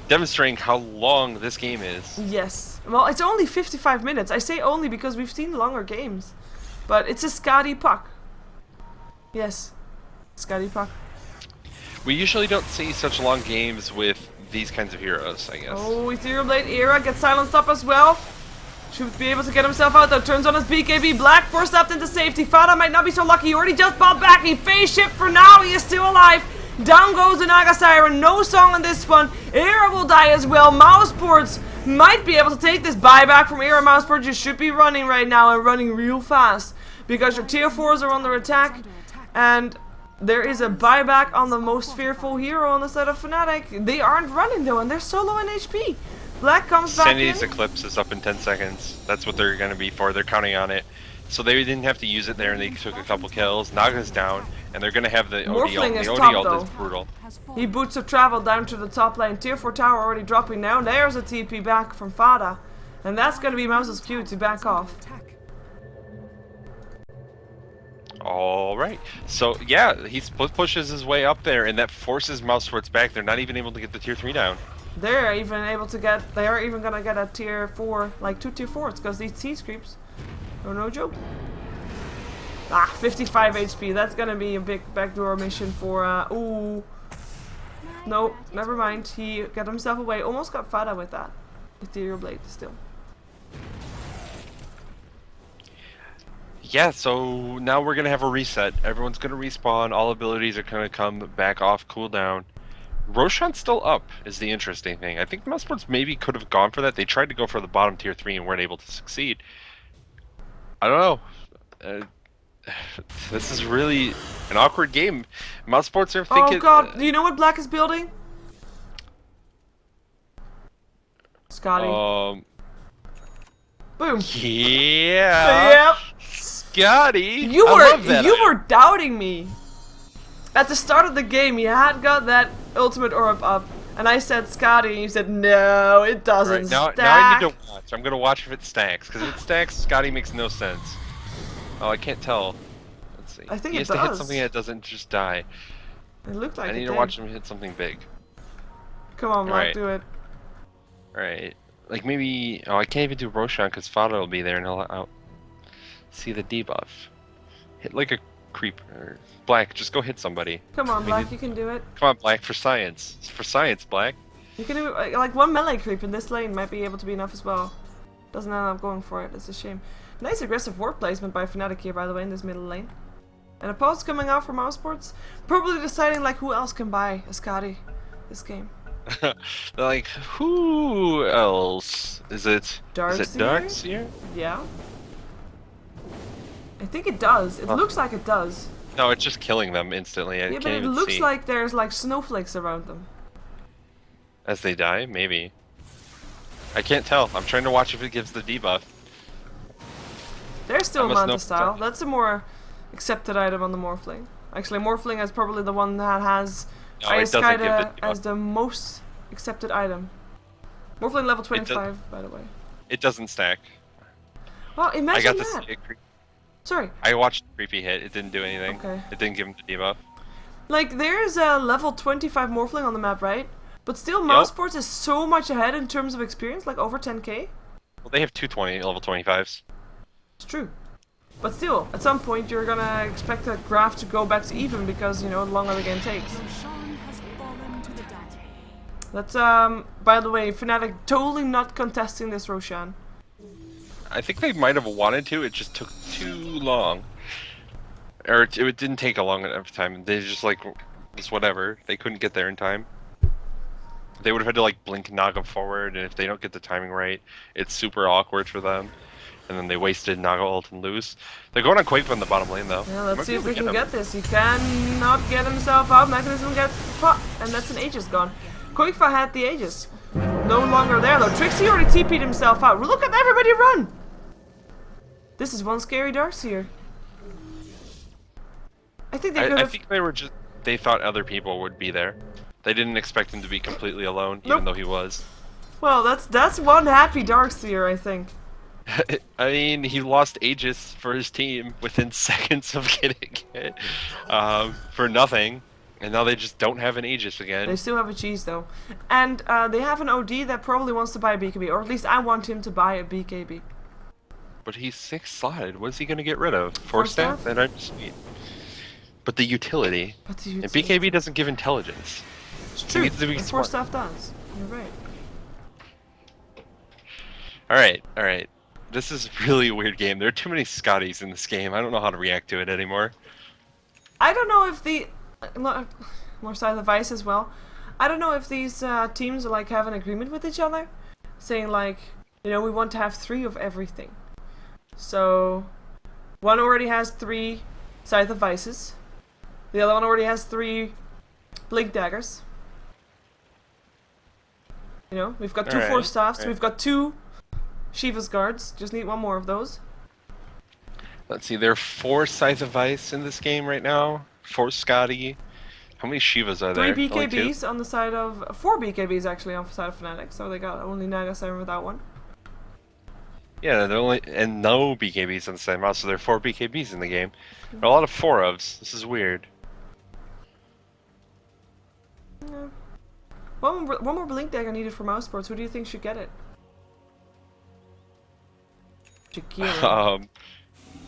demonstrating how long this game is. Yes. Well, it's only 55 minutes. I say only because we've seen longer games. But it's a Scotty Puck. Yes. Scotty Puck. We usually don't see such long games with these kinds of heroes, I guess. Oh, Ethereal Blade Era gets silenced up as well. Should be able to get himself out though. Turns on his BKB. Black forced up into safety. Fada might not be so lucky. He already just bought back. He phase shift for now. He is still alive. Down goes the Naga Siren. No song on this one. Era will die as well. Mousesports might be able to take this buyback from Era. Mousesports, you should be running right now and running real fast because your tier 4s are under attack. And there is a buyback on the most fearful hero on the side of Fnatic. They aren't running though, and they're so low in HP. Black comes back Sandy's in. Eclipse is up in 10 seconds. That's what they're going to be for. They're counting on it. So they didn't have to use it there, and they took a couple kills. Naga's down, and they're going to have the OD ult. Morphling is The OD top, ult though. is brutal. He boots of travel down to the top lane. Tier 4 tower already dropping now. There's a TP back from Fada. And that's going to be Mouse's cue to back off. Alright. So, yeah, he pushes his way up there, and that forces Mousesports back. They're not even able to get the tier 3 down. They're even able to get, they are even gonna get a tier 4, like 2 tier 4s, because these T creeps are no joke. 55 HP, that's gonna be a big backdoor mission for, ooh. No, never mind, he got himself away, almost got Fada with that. Ethereal Blade still. Yeah, so now we're going to have a reset. Everyone's going to respawn. All abilities are going to come back off, cooldown. Roshan's still up, is the interesting thing. I think Mousesports maybe could have gone for that. They tried to go for the bottom tier 3 and weren't able to succeed. I don't know. This is really an awkward game. Mousesports are thinking... Oh god, do you know what Black is building? Scotty. Boom. Yeah. Yep. Scotty. You I love that. were doubting me. At the start of the game, you had got that ultimate orb up, and I said Scotty, and you said no, it doesn't. Right, now I need to watch. I'm gonna watch if it stacks, because if it stacks, Scotty makes no sense. Oh, I can't tell. Let's see. I think he it has to hit does. something that doesn't just die. It looked like I need it to did. watch him hit something big. Come on, Black, Alright. do it. Right. Like maybe... Oh, I can't even do Roshan because Fada will be there and he'll see the debuff. Hit like a creeper. Black, just go hit somebody. Come on, We Black, need- you can do it. Come on, Black, for science. It's for science, Black. You can do like one melee creep in this lane might be able to be enough as well. Doesn't end up going for it, it's a shame. Nice aggressive ward placement by Fnatic here, by the way, in this middle lane. And a pulse coming out from Mousesports. Probably deciding like who else can buy a Scotty this game. They're like, who else? Is it Darkseer? Darkseer? Yeah. I think it does. It looks like it does. No, it's just killing them instantly. I Yeah, can't but it even looks see. like there's like snowflakes around them. As they die? Maybe. I can't tell. I'm trying to watch if it gives the debuff. There's still I must know Manta if style. it's- That's a more accepted item on the Morphling. Actually, Morphling is probably the one that has No, it doesn't give the Ayaskaida debuff. as the most accepted item. Morphling level 25, by the way. It doesn't stack. Well, I imagine got that. this. Sorry. I watched the creepy hit. It didn't do anything. Okay. It didn't give him the debuff. Like, there's a level 25 Morphling on the map, right? But still, Mousesports is so much ahead in terms of experience, like over 10k. Well, they have 220 level 25s. It's true. But still, at some point, you're gonna expect the graph to go back to even because, you know, the longer the game takes. Roshan has fallen to the die. That's, by the way, Fnatic totally not contesting this Roshan. I think they might have wanted to. It just took too long. Or it didn't take a long enough time. They just like, just whatever. They couldn't get there in time. They would have had to like blink Naga forward, and if they don't get the timing right, it's super awkward for them. And then they wasted Naga ult and lose. They're going on Quake from the bottom lane though. Yeah, They let's might see be if able they to can him. get this. He cannot get himself out. Mechanism gets popped, and that's an Aegis gone. Quickfire had the Aegis. No longer there though. Trixie already TP'd himself out. Look at everybody run! This is one scary Darkseer. I think they could I have. think they thought other people would be there. They didn't expect him to be completely alone, even Nope. though he was. Well, that's one happy Darkseer, I think. I mean, he lost Aegis for his team within seconds of getting it for nothing, and now they just don't have an Aegis again. They still have a cheese though, and they have an OD that probably wants to buy a BKB, or at least I want him to buy a BKB. But he's 6 slotted. What is he going to get rid of? Force Staff? staff? That I just need. But the utility. But the And utility- BKB doesn't give intelligence. It's true. needs to be and smart. Force staff does. You're right. Alright. This is really a weird game. There are too many Scotties in this game. I don't know how to react to it anymore. I don't know if the more side of ice as well. I don't know if these teams like have an agreement with each other, saying like, you know, we want to have 3 of everything. So one already has 3 scythe of vices. The other one already has 3 blink daggers. You know, we've got 2 Alright, force staffs. alright. We've got 2 Shiva's guards. Just need 1 more of those. Let's see, there are 4 Scythe of Ice in this game right now. 4 Scotty. How many Shivas are 3 there? Only 2? BKBs on the side of 4 BKBs actually on the side of Fnatic. So they got only Naga Siren without one. Yeah, they're only and no BKBs on the same mouse, so there are 4 BKBs in the game. There are a lot of 4-ofs. This is weird. Yeah. One more blink dagger needed for Mousesports. Who do you think should get it? Shakira.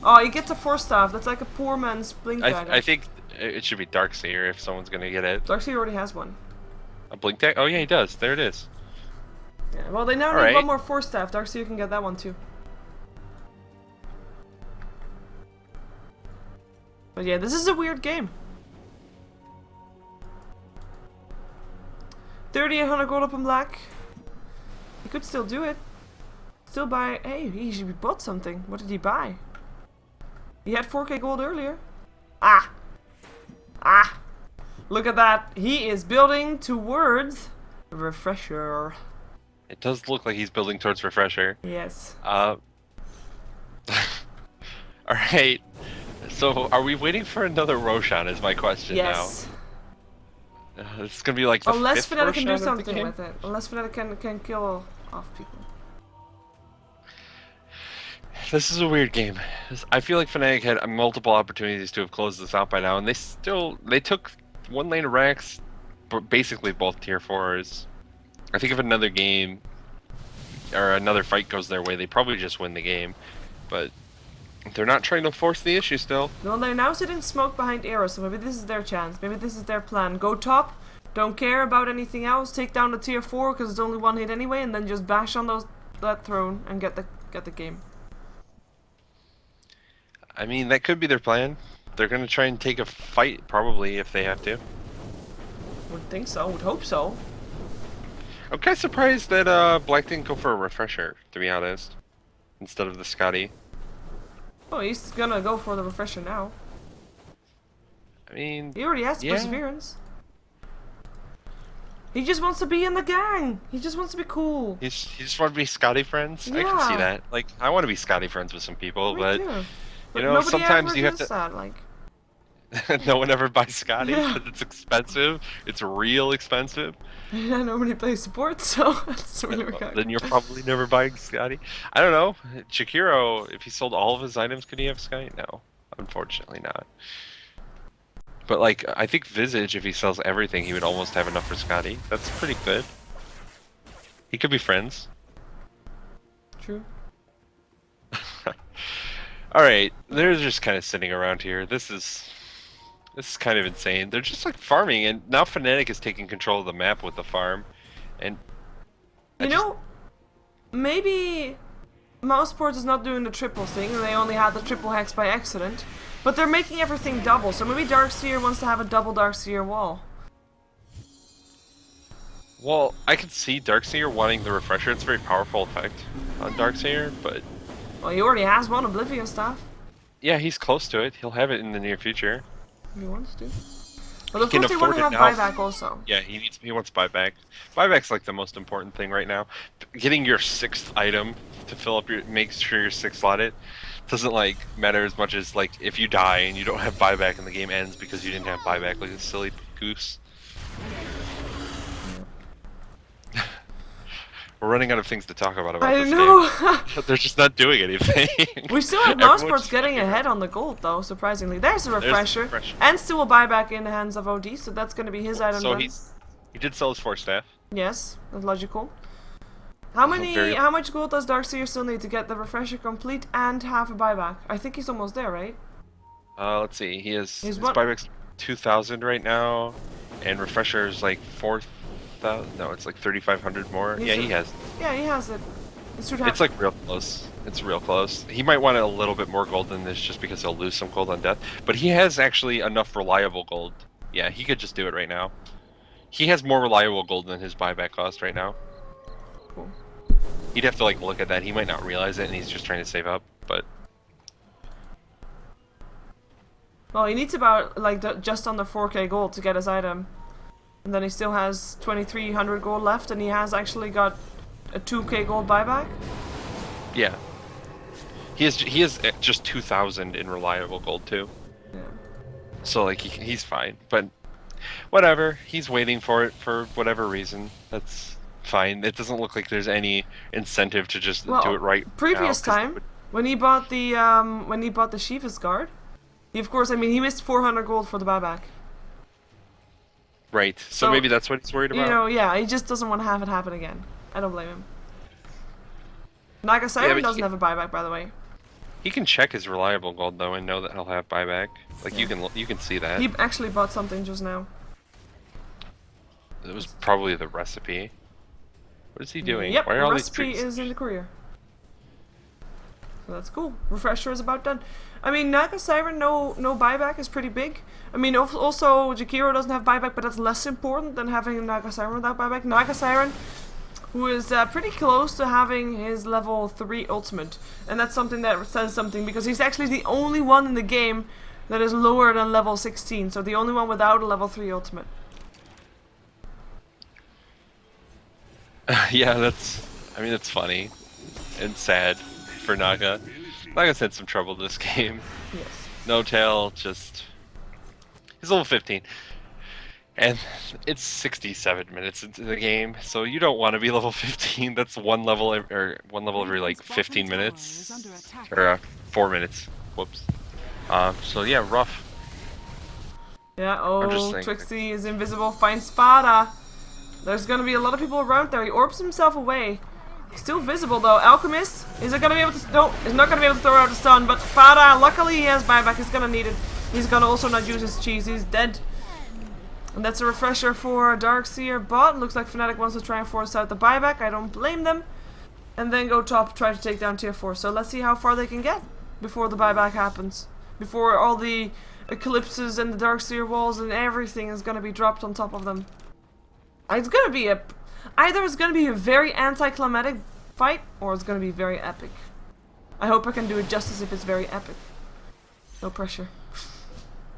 Oh, he gets a force staff. That's like a poor man's blink dagger. I think it should be Darkseer if someone's gonna get it. Darkseer already has one. A blink tag? Oh yeah, he does. There it is. Yeah, well, they now need Alright. 1 more force staff. Darkseer can get that one too. But yeah, this is a weird game. 3,800 gold up in black. He could still do it. Still buy. Hey, he bought something. What did he buy? He had 4k gold earlier. Ah! Look at that. He is building towards Refresher. It does look like he's building towards Refresher. Yes. Alright. So, are we waiting for another Roshan is my question Yes. now. This is gonna be like the Unless 5th Fnatic can do Roshan of the something game? with it. Unless Fnatic can kill off people. This is a weird game. I feel like Fnatic had multiple opportunities to have closed this out by now, and they took 1 lane of Rex, basically both tier 4s. I think if another game or another fight goes their way, they probably just win the game. But they're not trying to force the issue still. Well, they're now sitting smoke behind arrows, so maybe this is their chance. Maybe this is their plan. Go top, don't care about anything else, take down the tier 4 because it's only 1 hit anyway, and then just bash on that throne and get the game. I mean, that could be their plan. They're gonna try and take a fight, probably, if they have to. Would think so, would hope so. I'm kind of surprised that Black didn't go for a Refresher, to be honest, instead of the Scotty. Oh, he's gonna go for the refresher now. I mean, He already has yeah. perseverance. He just wants to be in the gang. He just wants to be cool. he just want to be Scotty friends. I can see Yeah. that. Like, I want to be Scotty friends with some people, Me but too. But know, nobody sometimes ever you have does to- that, like. no one ever buys Scotty Yeah. because it's expensive. It's real expensive. I normally play support, so that's really okay. Then you're probably never buying Scotty. I don't know. Shakiro, if he sold all of his items, could he have Scotty? No, unfortunately not. But like, I think Visage, if he sells everything, he would almost have enough for Scotty. That's pretty good. He could be friends. True. Alright, they're just kind of sitting around here. This is kind of insane. They're just like farming, and now Fnatic is taking control of the map with the farm. And You know, maybe Mousesports is not doing the triple thing, and they only had the triple hex by accident. But they're making everything double, so maybe Darkseer wants to have a double Darkseer wall. Well, I can see Darkseer wanting the refresher. It's a very powerful effect on Darkseer, but Well, he already has one Oblivion staff. yeah, he's close to it. He'll have it in the near future. If he wants to. But of He can course they want afford to it have now. buyback also. Yeah, he wants buyback. Buyback's like the most important thing right now. Getting your 6th item to fill up your, make sure you're 6 slotted, doesn't like matter as much as like if you die and you don't have buyback and the game ends because you didn't have buyback, like a silly goose. We're running out of things to talk about I this know. game. They're just not doing anything. We still have Everyone's Mousesports getting fucking ahead on the gold though, surprisingly. There's a refresher. refresher. And still a buyback in the hands of OD, so that's gonna be his item So then. he did sell his 4 staff. Yes, that's logical. How much gold does Darkseer still need to get the refresher complete and have a buyback? I think he's almost there, right? Let's see. His what? buyback's 2,000 right now, and refresher is like 4,000. No, it's like 3,500 more. Yeah, he has. Yeah, he has it. It should have. It's like real close. It's real close. He might want a little bit more gold than this just because he'll lose some gold on death. But he has actually enough reliable gold. Yeah, he could just do it right now. He has more reliable gold than his buyback cost right now. Cool. He'd have to like look at that. He might not realize it, and he's just trying to save up. But Well, he needs about like just under 4k gold to get his item, and then he still has 2,300 gold left, and he has actually got a 2k gold buyback. yeah, he has just 2,000 in reliable gold too. Yeah. So like he's fine. But whatever. He's waiting for it for whatever reason. That's fine. It doesn't look like there's any incentive to just do it right Previous now, time, when he bought the Sheeva's guard, he of course, I mean, he missed 400 gold for the buyback. Right. So maybe that's what he's worried about. You know, yeah, he just doesn't want to have it happen again. I don't blame him. Naga Siren doesn't have a buyback, by the way. He can check his reliable gold though and know that he'll have buyback. Like you can see that. He actually bought something just now. It was probably the recipe. What is he doing? Yep, Why are the all recipe these trees? is in the courier. So that's cool. Refresher is about done. I mean, Naga Siren, no buyback is pretty big. I mean, also Jakiro doesn't have buyback, but that's less important than having a Naga Siren without buyback. Naga Siren, who is pretty close to having his level 3 ultimate, and that's something that says something because he's actually the only one in the game that is lower than level 16, so the only one without a level 3 ultimate. Yeah, I mean, it's funny and sad for Naga. Naga's had some trouble this game. Yes. No tail, he's level 15. And it's 67 minutes into the game, so you don't want to be level 15. That's one level every like 15 minutes. Or 4 minutes. Whoops. So yeah, rough. Yeah, I'm just oh, saying. Trixie is invisible, finds Fada. There's gonna be a lot of people around there. He orbs himself away. He's still visible though. Alchemist, is it gonna be able to? No, he's not gonna be able to throw out the stun. But Fada, luckily he has buyback. He's gonna need it. He's gonna also not use his cheese. He's dead. And that's a refresher for Darkseer bot. Looks like Fnatic wants to try and force out the buyback. I don't blame them. And then go top, try to take down tier 4. So let's see how far they can get before the buyback happens. Before all the eclipses and the Darkseer walls and everything is gonna be dropped on top of them. It's gonna be either it's gonna be a very anticlimactic fight or it's gonna be very epic. I hope I can do it justice if it's very epic. No pressure.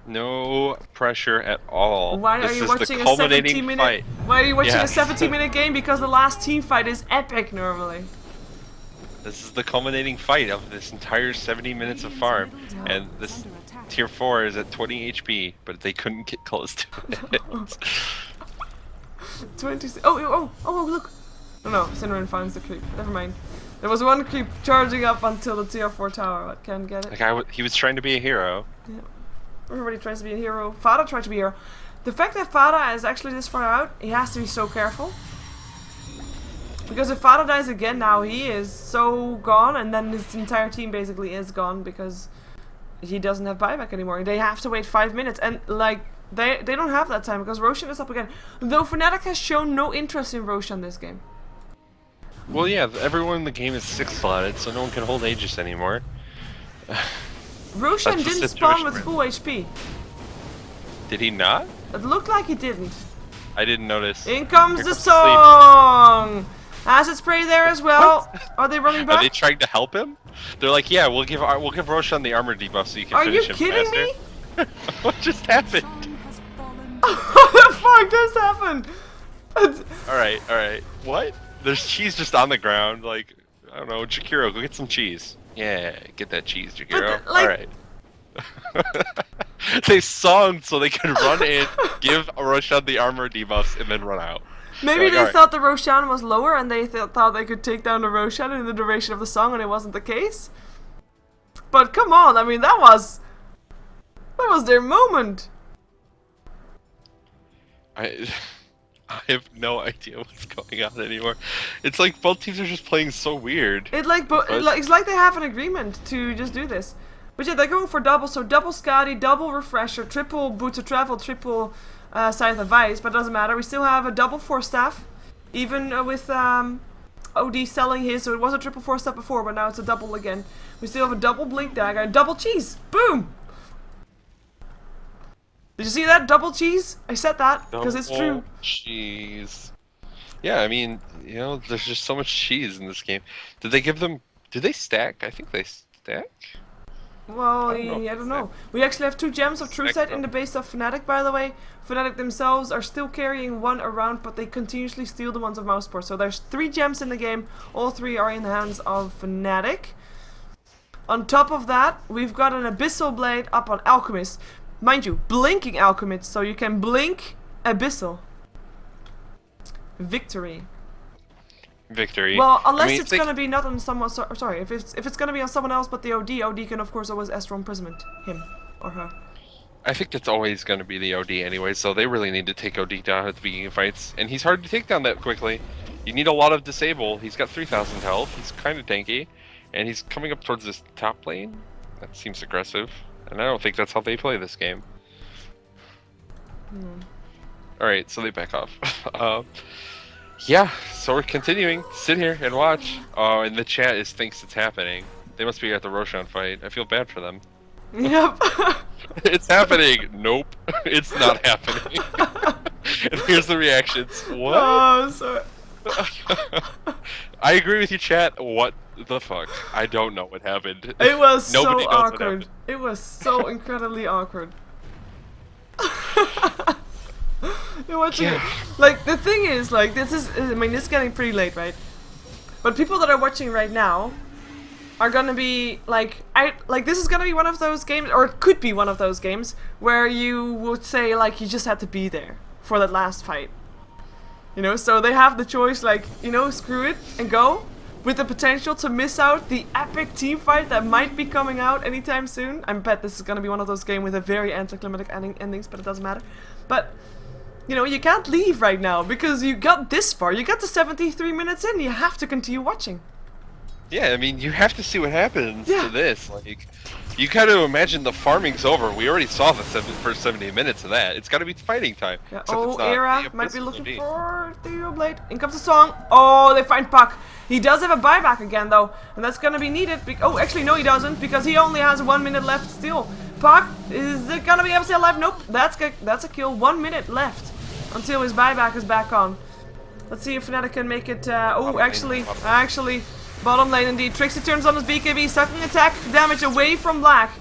No pressure at all. Why this are you is watching the a culminating 17-minute? fight. Why are you watching Yeah. a 17-minute game? Because the last team fight is epic normally. This is the culminating fight of this entire 70 minutes of farm, and this tier 4 is at 20 HP, but they couldn't get close to it. 20. Oh! Look! No, Sinrin finds the creep. Never mind. There was one creep charging up until the tier 4 tower, but can't get it. Like he was trying to be a hero. Yeah. Everybody tries to be a hero. Fada tried to be a hero. The fact that Fada is actually this far out, he has to be so careful. Because if Fada dies again now, he is so gone, and then his entire team basically is gone because he doesn't have buyback anymore. They have to wait 5 minutes, and like they don't have that time because Roshan is up again. Though Fnatic has shown no interest in Roshan this game. Well, yeah, everyone in the game is 6 slotted, so no one can hold Aegis anymore. Roshan That's the didn't spawn situation with we're in. full HP. Did he not? It looked like he didn't. I didn't notice. In comes Here the comes the sleep. song! Acid spray there as well. Are they running Are they back? trying to help him? They're like, yeah, we'll give Roshan the armor debuff so you can Are you finish him kidding faster. me? What just happened? Roshan has fallen to What the fuck just happened? Alright. What? There's cheese just on the ground, like, I don't know, Jakiro, go get some cheese. Yeah, get that cheese, Jakiro. But, like- Alright. They sung so they could run in, give Roshan the armor debuffs, and then run out. Maybe Like, they alright. thought the Roshan was lower and they thought they could take down the Roshan in the duration of the song, and it wasn't the case. But come on, I mean that was their moment. I have no idea what's going on anymore. It's like both teams are just playing so weird. It's like they have an agreement to just do this. But yeah, they're going for double, so double Scotty, double Refresher, triple Boots of Travel, triple Scythe of Ice, but it doesn't matter. We still have a double Force Staff, even with OD selling his, so it was a triple Force Staff before, but now it's a double again. We still have a double Blink Dagger, and double Cheese! Boom! Did you see that? Double Cheese? I said that, because it's true. Cheese. Yeah, I mean, you know, there's just so much cheese in this game. Did they stack? I think they stack? Well, I don't know. I don't know. We actually have 2 gems of True Sight in the base of Fnatic, by the way. Fnatic themselves are still carrying 1 around, but they continuously steal the ones of Mousesports. So there's 3 gems in the game. All 3 are in the hands of Fnatic. On top of that, we've got an Abyssal Blade up on Alchemist. Mind you, blinking Alchemist, so you can blink Abyssal. Victory. Victory. Well, unless I mean, it's gonna be not on someone. Sorry, if it's gonna be on someone else but the OD can of course always Astral Imprisonment him or her. I think it's always going to be the OD anyway, so they really need to take OD down at the beginning of fights. And he's hard to take down that quickly. You need a lot of disable. He's got 3,000 health. He's kind of tanky. And he's coming up towards this top lane. That seems aggressive. And I don't think that's how they play this game. Alright, so they back off. Yeah, so we're continuing. Sit here and watch. Oh, and the chat thinks it's happening. They must be at the Roshan fight. I feel bad for them. Yep. It's happening. Nope, it's not happening. And here's the reactions. What? Oh, sorry. I agree with you, chat. What the fuck? I don't know what happened. It was Nobody so knows what awkward. happened. It was so incredibly awkward. You're watching it. Like, the thing is, like, this is getting pretty late, right? But people that are watching right now are gonna be, like, this is gonna be one of those games, or it could be one of those games, where you would say, like, you just had to be there for that last fight. You know, so they have the choice, like, you know, screw it and go, with the potential to miss out the epic team fight that might be coming out anytime soon. I bet this is gonna be one of those games with a very anticlimactic endings, but it doesn't matter. But you know, you can't leave right now because you got this far. You got to 73 minutes in. You have to continue watching. Yeah, I mean, you have to see what happens Yeah. to this. Like, you gotta imagine the farming's over. We already saw the first 70 minutes of that. It's gotta be fighting time. Yeah. Except Oh, it's not. Era The might be Abyssal looking OD. for Theo Blade. In comes the song. Oh, they find Puck. He does have a buyback again though, and that's gonna be needed. Oh, actually no, he doesn't, because he only has 1 minute left still. Puck, is it gonna be able to stay alive? Nope. That's a kill. 1 minute left until his buyback is back on. Let's see if Fnatic can make it. Oh, actually, bottom lane indeed. Trixie turns on his BKB, sucking attack damage away from Black.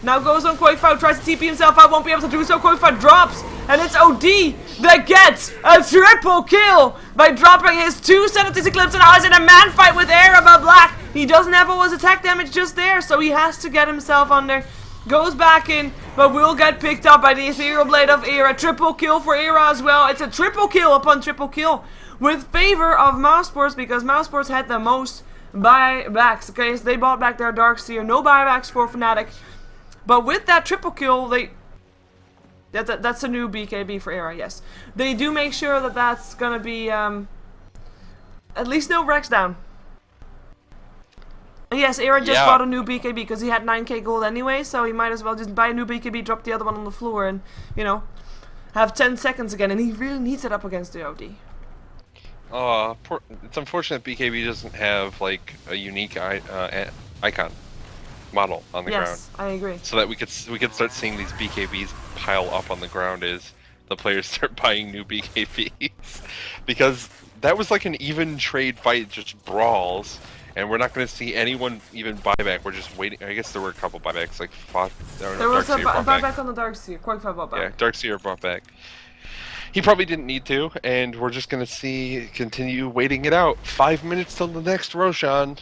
Now goes on Koifau, tries to TP himself out, won't be able to do so. Koifau drops, and it's OD that gets a triple kill by dropping his 2 Sanity's Eclipse, and now is in a man fight with Era, but Black, he doesn't have all his attack damage just there, so he has to get himself under. Goes back in, but will get picked up by the Ethereal Blade of Era. Triple kill for Era as well. It's a triple kill upon triple kill with favor of Mousesports, because Mousesports had the most buybacks. Okay, so they bought back their Darkseer. No buybacks for Fnatic. But with that triple kill, that's a new BKB for Era, yes. They do make sure that that's gonna be, at least no Rex down. And yes, Era just bought a new BKB because he had 9k gold anyway, so he might as well just buy a new BKB, drop the other one on the floor, and, you know, have 10 seconds again, and he really needs it up against the OD. It's unfortunate BKB doesn't have, like, a unique icon model on the ground. Yes, I agree. So that we could start seeing these BKBs pile up on the ground is the players start buying new BKBs. Because that was like an even trade fight, just brawls. And we're not going to see anyone even buy back. We're just waiting. I guess there were a couple buybacks, like There was a buyback on the Darkseer. Quite a buyback. Yeah, Darkseer brought back. He probably didn't need to, and we're just going to continue waiting it out. 5 minutes till the next Roshan.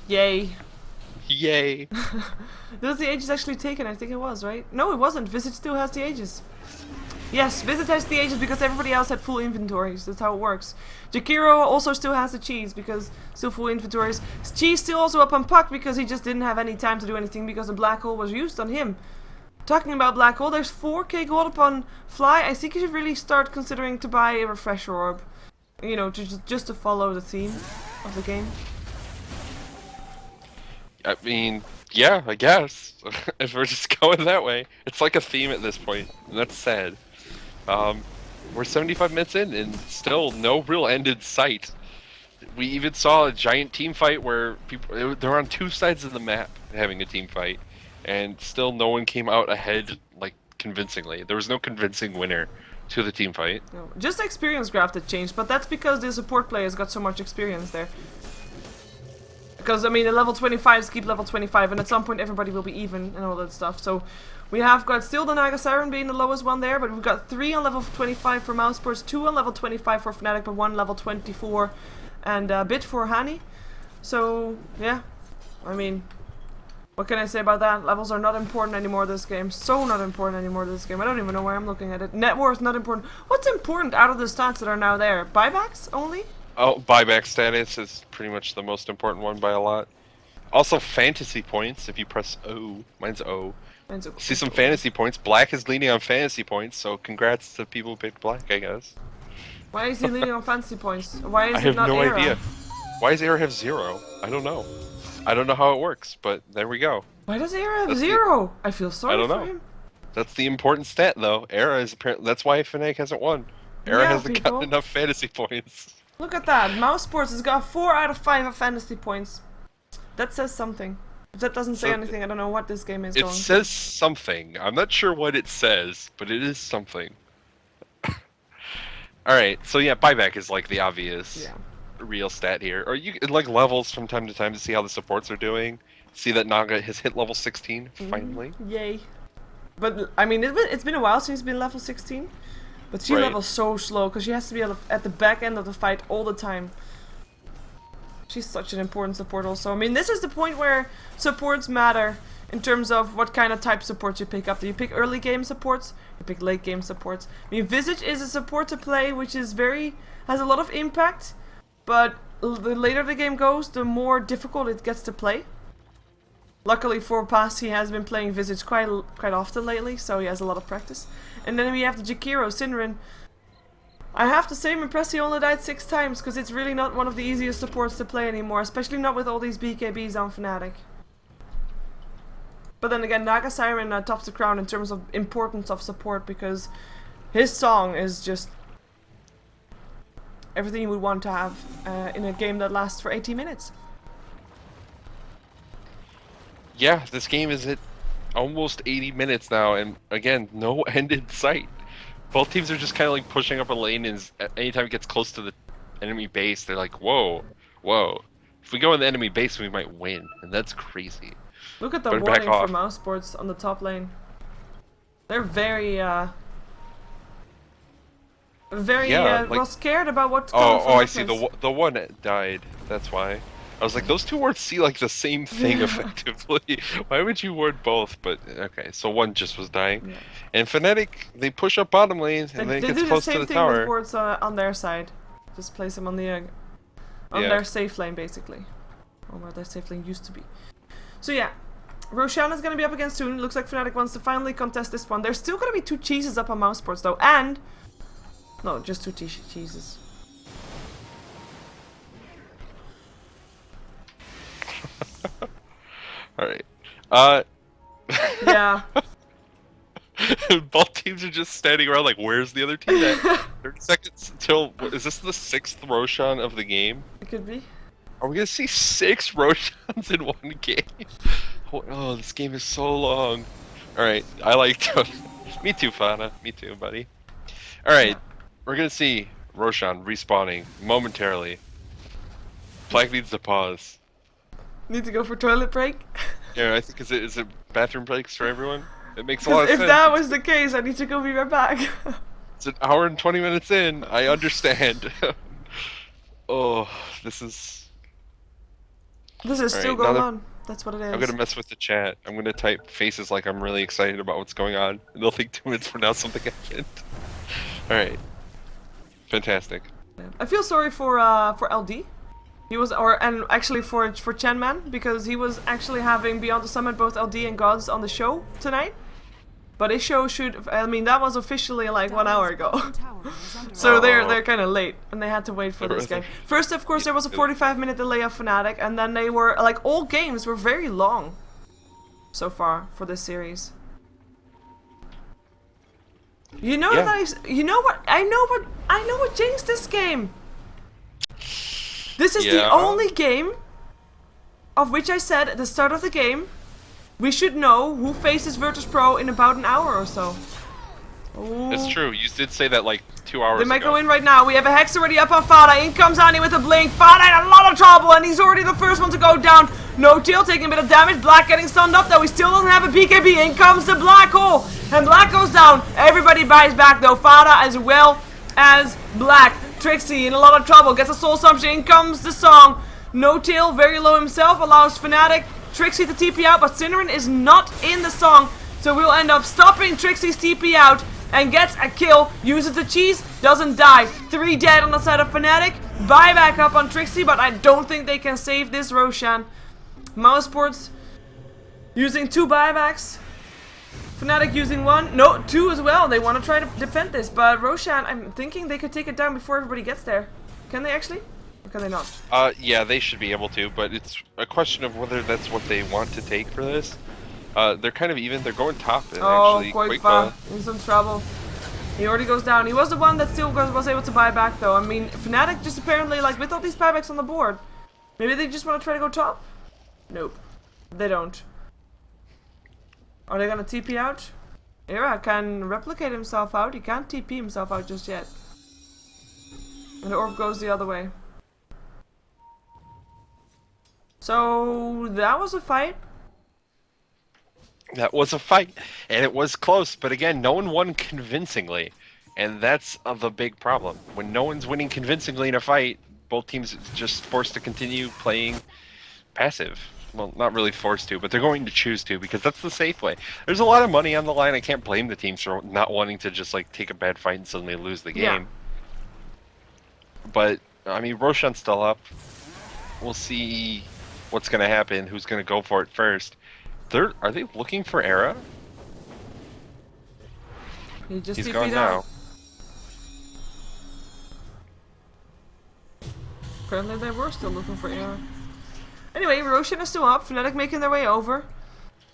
Yay. Yay. Was the Aegis actually taken? I think it was, right? No, it wasn't. Visage still has the Aegis. Yes, Visage has the Aegis because everybody else had full inventories. That's how it works. Jakiro also still has the cheese because still full inventories. Cheese still also up on Puck because he just didn't have any time to do anything because the black hole was used on him. Talking about black hole, there's 4k gold upon Fly. I think you should really start considering to buy a refresher orb. You know, just to follow the theme of the game. I mean, yeah, I guess. If we're just going that way. It's like a theme at this point, and that's sad. We're 75 minutes in, and still no real end in sight. We even saw a giant team fight where they're on two sides of the map having a team fight, and still no one came out ahead, like, convincingly. There was no convincing winner to the team fight. No, just the experience graph that changed, but that's because the support players got so much experience there. Because, I mean, the level 25s keep level 25, and at some point everybody will be even and all that stuff. So we have got still the Naga Siren being the lowest one there, but we've got 3 on level 25 for Mousesports, 2 on level 25 for Fnatic, but 1 level 24 and a bit for Hani. So, yeah. I mean, what can I say about that? Levels are not important anymore this game. So not important anymore this game. I don't even know where I'm looking at it. Net worth, not important. What's important out of the stats that are now there? Buybacks only? Oh, buyback status is pretty much the most important one by a lot. Also, fantasy points, if you press O. Mine's O. Mine's O. See some fantasy points. Black is leaning on fantasy points, so congrats to people who picked Black, I guess. Why is he leaning on fantasy points? Why is I it have not no Era? idea. Why does Era have 0? I don't know. I don't know how it works, but there we go. Why does Era have That's 0? I feel sorry I don't for know. him. That's the important stat, though. Era is apparently... That's why Fnatic hasn't won. Era Yeah, hasn't people. gotten enough fantasy points. Look at that. Mousesports has got 4 out of 5 of fantasy points. That says something. If that doesn't say anything, I don't know what this game is It going says something. I'm not sure what it says, but it is something. Alright, so yeah, buyback is like the obvious real stat here. Or you like levels from time to time to see how the supports are doing. See that Naga has hit level 16, finally. Yay. But, I mean, it's been a while since he's been level 16. But she levels so slow, because she has to be at the back end of the fight all the time. She's such an important support also. I mean, this is the point where supports matter in terms of what kind of type supports you pick up. Do you pick early game supports? You pick late game supports. I mean, Visage is a support to play which is has a lot of impact, but the later the game goes, the more difficult it gets to play. Luckily for Pass, he has been playing Visage quite often lately, so he has a lot of practice. And then we have the Jakiro, Sinrin. I have to say I'm impressed he only died 6 times, because it's really not one of the easiest supports to play anymore, especially not with all these BKBs on Fnatic. But then again, Naga Siren tops the crown in terms of importance of support, because his song is just everything you would want to have in a game that lasts for 80 minutes. Yeah, this game is at almost 80 minutes now, and again, no end in sight. Both teams are just kind of like pushing up a lane, and anytime it gets close to the enemy base, they're like, whoa, whoa. If we go in the enemy base, we might win, and that's crazy. Look at the Better warning back for Mousesports on the top lane. They're very, well, scared about what's coming from I the see. place. The one that died. That's why. I was like, those two words see like the same thing effectively. Why would you word both? But okay, so one just was dying. Yeah. And Fnatic, they push up bottom lane, and then it gets close to the tower. They do the same thing with wards on their side. Just place them on the their safe lane, basically. Or where their safe lane used to be. So yeah, Roshan is going to be up again soon. Looks like Fnatic wants to finally contest this one. There's still going to be 2 cheeses up on Mousesports though, and... No, just 2 cheeses. Alright. Yeah. Both teams are just standing around like, where's the other team at? 30 seconds until... Is this the 6th Roshan of the game? It could be. Are we gonna see 6 Roshans in one game? Oh, this game is so long. Alright, I like Me too, Fana. Me too, buddy. Alright, we're gonna see Roshan respawning momentarily. Flag needs to pause. Need to go for toilet break? Yeah, I think is it bathroom breaks for everyone? It makes a lot of If sense. that was the case, I need to go be right back. It's an hour and 20 minutes in. I understand. Oh, this is... This is still Alright, going now on. That's what it is. I'm gonna mess with the chat. I'm gonna type faces like I'm really excited about what's going on. And they'll think 2 minutes from now something happened. Alright. Fantastic. I feel sorry for LD. He was, and actually for Chenman, because he was actually having Beyond the Summit both LD and Gods on the show tonight. But his show should, I mean, that was officially like 1 hour ago. So they're kind of late, and they had to wait for this game. First, of course, there was a 45-minute delay of Fnatic, and then they were, like, all games were very long so far for this series. You know that you know what? I know what changed this game. This is the only game of which I said at the start of the game we should know who faces Virtus Pro in about an hour or so. Ooh. It's true. You did say that like 2 hours They might ago. go in right now. We have a Hex already up on Fada. In comes Annie with a blink. Fada in a lot of trouble, and he's already the first one to go down. No Tail taking a bit of damage. Black getting stunned up, though. He still doesn't have a BKB. In comes the Black Hole, and Black goes down. Everybody buys back, though. Fada as well as Black. Trixie in a lot of trouble. Gets a Soul Sumption. In comes the Song. No Tail, very low himself, allows Fnatic Trixie to TP out, but Synderen is not in the Song, so we'll end up stopping Trixie's TP out and gets a kill, uses the cheese, doesn't die. 3 dead on the side of Fnatic. Buyback up on Trixie, but I don't think they can save this Roshan. Mousesports using 2 buybacks. Fnatic using 1. No, 2 as well. They want to try to defend this, but Roshan, I'm thinking they could take it down before everybody gets there. Can they actually? Or can they not? Yeah, they should be able to, but it's a question of whether that's what they want to take for this. They're kind of even. They're going top, and actually quite far. In some trouble. He already goes down. He was the one that still was able to buy back, though. I mean, Fnatic just apparently, like, with all these buybacks on the board, maybe they just want to try to go top? Nope. They don't. Are they gonna TP out? Era can replicate himself out. He can't TP himself out just yet. And the orb goes the other way. So that was a fight. That was a fight, and it was close, but again, no one won convincingly, and that's the big problem. When no one's winning convincingly in a fight, both teams are just forced to continue playing passive. Well, not really forced to, but they're going to choose to, because that's the safe way. There's a lot of money on the line. I can't blame the teams for not wanting to just like take a bad fight and suddenly lose the game. Yeah. But, I mean, Roshan's still up. We'll see what's going to happen, who's going to go for it first. Are they looking for Era? He's gone now. Apparently they were still looking for Era. Anyway, Roshan is still up. Fnatic making their way over.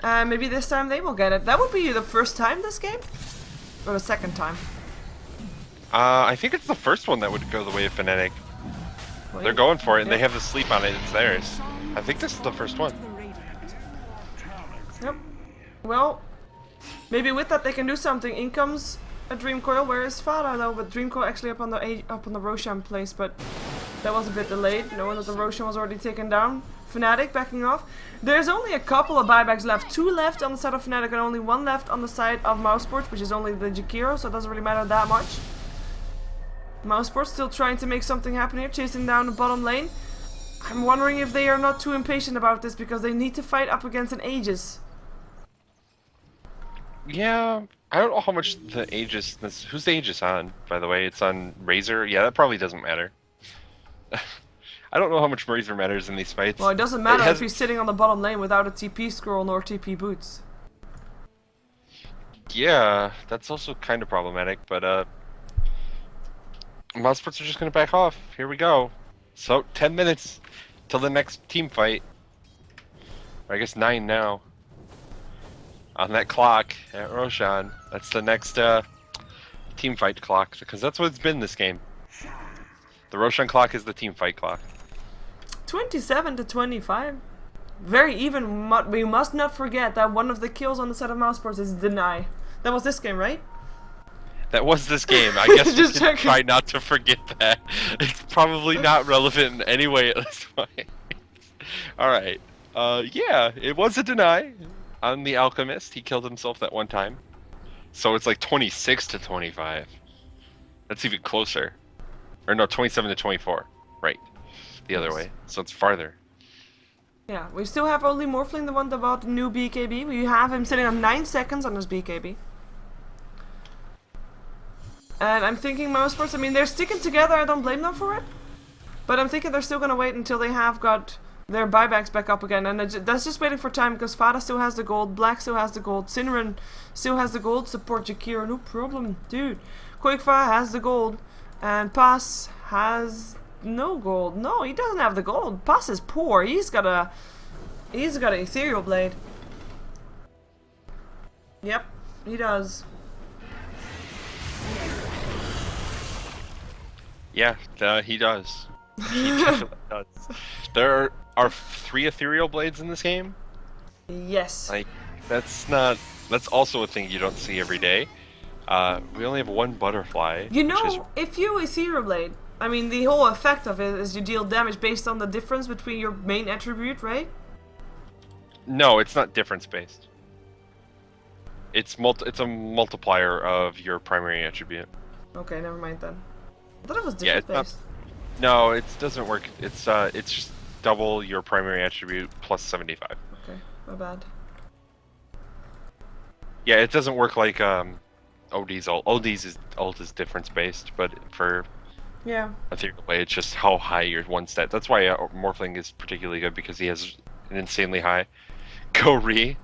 Maybe this time they will get it. That would be the first time this game? Or the second time? I think it's the first one that would go the way of Fnatic. Wait. They're going for it, and they have the sleep on it. It's theirs. I think this is the first one. Yep. Well, maybe with that they can do something. In comes a Dream Coil. Where is Fada though? But Dream Coil actually up on the Roshan place, but that was a bit delayed, knowing that the Roshan was already taken down. Fnatic backing off. There's only a couple of buybacks left. 2 left on the side of Fnatic and only 1 left on the side of Mousesports, which is only the Jakiro, so it doesn't really matter that much. Mousesports still trying to make something happen here, chasing down the bottom lane. I'm wondering if they are not too impatient about this, because they need to fight up against an Aegis. Yeah, I don't know how much the Aegis... Who's the Aegis on, by the way? It's on Razor? Yeah, that probably doesn't matter. I don't know how much Razor matters in these fights. Well, it doesn't matter if he's sitting on the bottom lane without a TP scroll nor TP boots. Yeah, that's also kind of problematic, but Mousesports are just going to back off. Here we go. So, 10 minutes till the next team fight. Or I guess 9 now. On that clock at Roshan. That's the next team fight clock, because that's what it's been this game. The Roshan clock is the team fight clock. 27 to 25. Very even. We must not forget that one of the kills on the side of Mousesports is Deny. That was this game, right? That was this game. I guess Just we can checking. try not to forget that. It's probably not relevant in any way at this point. Alright. Yeah, it was a deny on the Alchemist. He killed himself that one time. So it's like 26 to 25. That's even closer. Or no, 27 to 24. Right. The other way. So it's farther. Yeah, we still have only Morphling, the one that bought the new BKB. We have him sitting on 9 seconds on his BKB. And I'm thinking Mousesports, I mean, they're sticking together, I don't blame them for it. But I'm thinking they're still gonna wait until they have got their buybacks back up again. And that's just waiting for time, because Fada still has the gold, Black still has the gold, Cinnamon still has the gold, support Jakira, no problem, dude. Quickfire has the gold, and Pass has no gold. No, he doesn't have the gold. Pass is poor. He's got an ethereal blade. Yep, he does. Yeah, he does. He definitely does. There are 3 ethereal blades in this game. Yes. Like, that's also a thing you don't see every day. We only have 1 butterfly. You which is, know, if you ethereal blade, I mean, the whole effect of it is you deal damage based on the difference between your main attribute, right? no, it's not difference based. It's a multiplier of your primary attribute. Okay, never mind then. I thought it was Yeah, different it's not. based. No, it doesn't work. It's just double your primary attribute plus 75. Okay, my bad. Yeah, it doesn't work like OD's ult. OD's ult is difference based, but for Yeah. ethereal blade, it's just how high your one stat. That's why Morphling is particularly good, because he has an insanely high. Go re.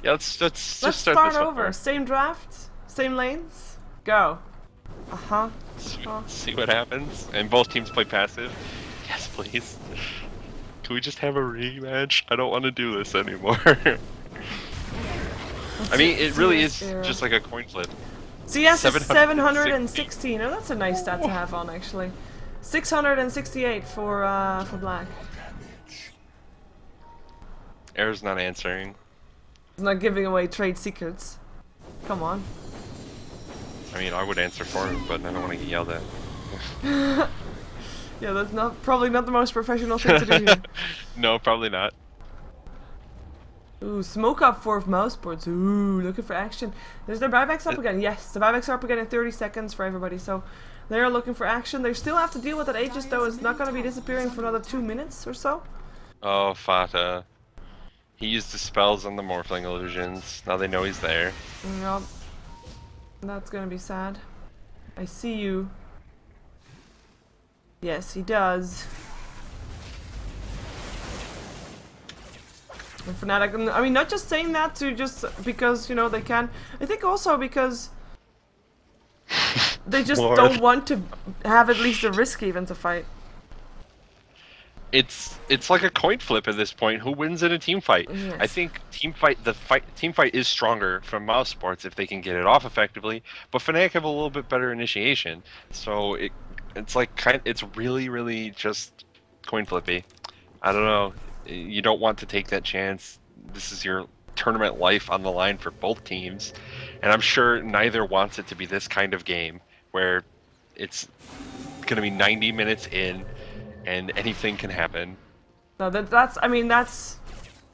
Yeah, let's just Let's start start this over. one. Same draft, same lanes. Go. Uh-huh. See what happens. And both teams play passive. Yes, please. Can we just have a rematch? I don't want to do this anymore. I mean, it really is just like a coin flip. CS is 716. 716. Oh, that's a nice stat to have on, actually. 668 for Black. Air's not answering. He's not giving away trade secrets. Come on. I mean, I would answer for him, but I don't want to get yelled at. Yeah, that's probably not the most professional thing to do here. No, probably not. Ooh, smoke up for Mousesports. Ooh, looking for action. There's their buybacks up again. Yes, the buybacks are up again in 30 seconds for everybody. So they're looking for action. They still have to deal with that Aegis, though. It's not going to be disappearing for another 2 minutes or so. Oh, Fata. He used the spells on the Morphling illusions. Now they know he's there. Yup. That's going to be sad. I see you. Yes, he does. And Fnatic, I mean, not just saying that to just because, you know, they can. I think also because they just Lord. don't want to have at least a risk even to fight. It's like a coin flip at this point. Who wins in a team fight? Yes. I think team fight is stronger from Mousesports if they can get it off effectively. But Fnatic have a little bit better initiation, so it's like it's really just coin flippy. I don't know. You don't want to take that chance. This is your tournament life on the line for both teams, and I'm sure neither wants it to be this kind of game where it's gonna be 90 minutes in and anything can happen. No, that's I mean, that's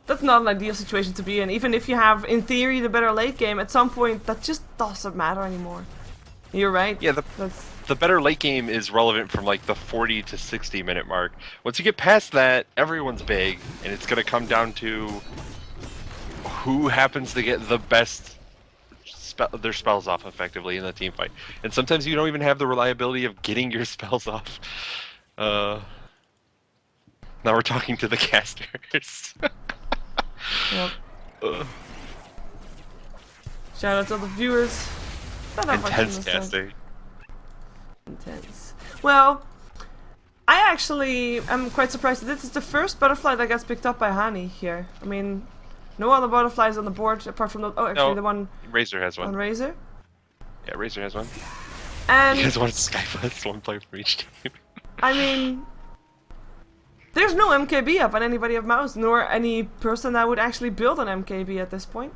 not an ideal situation to be in. Even if you have, in theory, the better late game, at some point that just doesn't matter anymore. You're right. Yeah, the better late game is relevant from like the 40 to 60 minute mark. Once you get past that, everyone's big, and it's gonna come down to who happens to get the best their spells off effectively in the team fight. And sometimes you don't even have the reliability of getting your spells off. Now we're talking to the casters. Yep. Shout out to the viewers. Not that much Intense in this, casting. Intense. Well, I actually am quite surprised that this is the first butterfly that gets picked up by Hani here. I mean, no other butterflies on the board apart from the the one Razor has on one. Razor. Yeah, Razor has one. And You guys want to Skyfest one player from each team? I mean, There's no MKB up on anybody of Mouse, nor any person that would actually build an MKB at this point.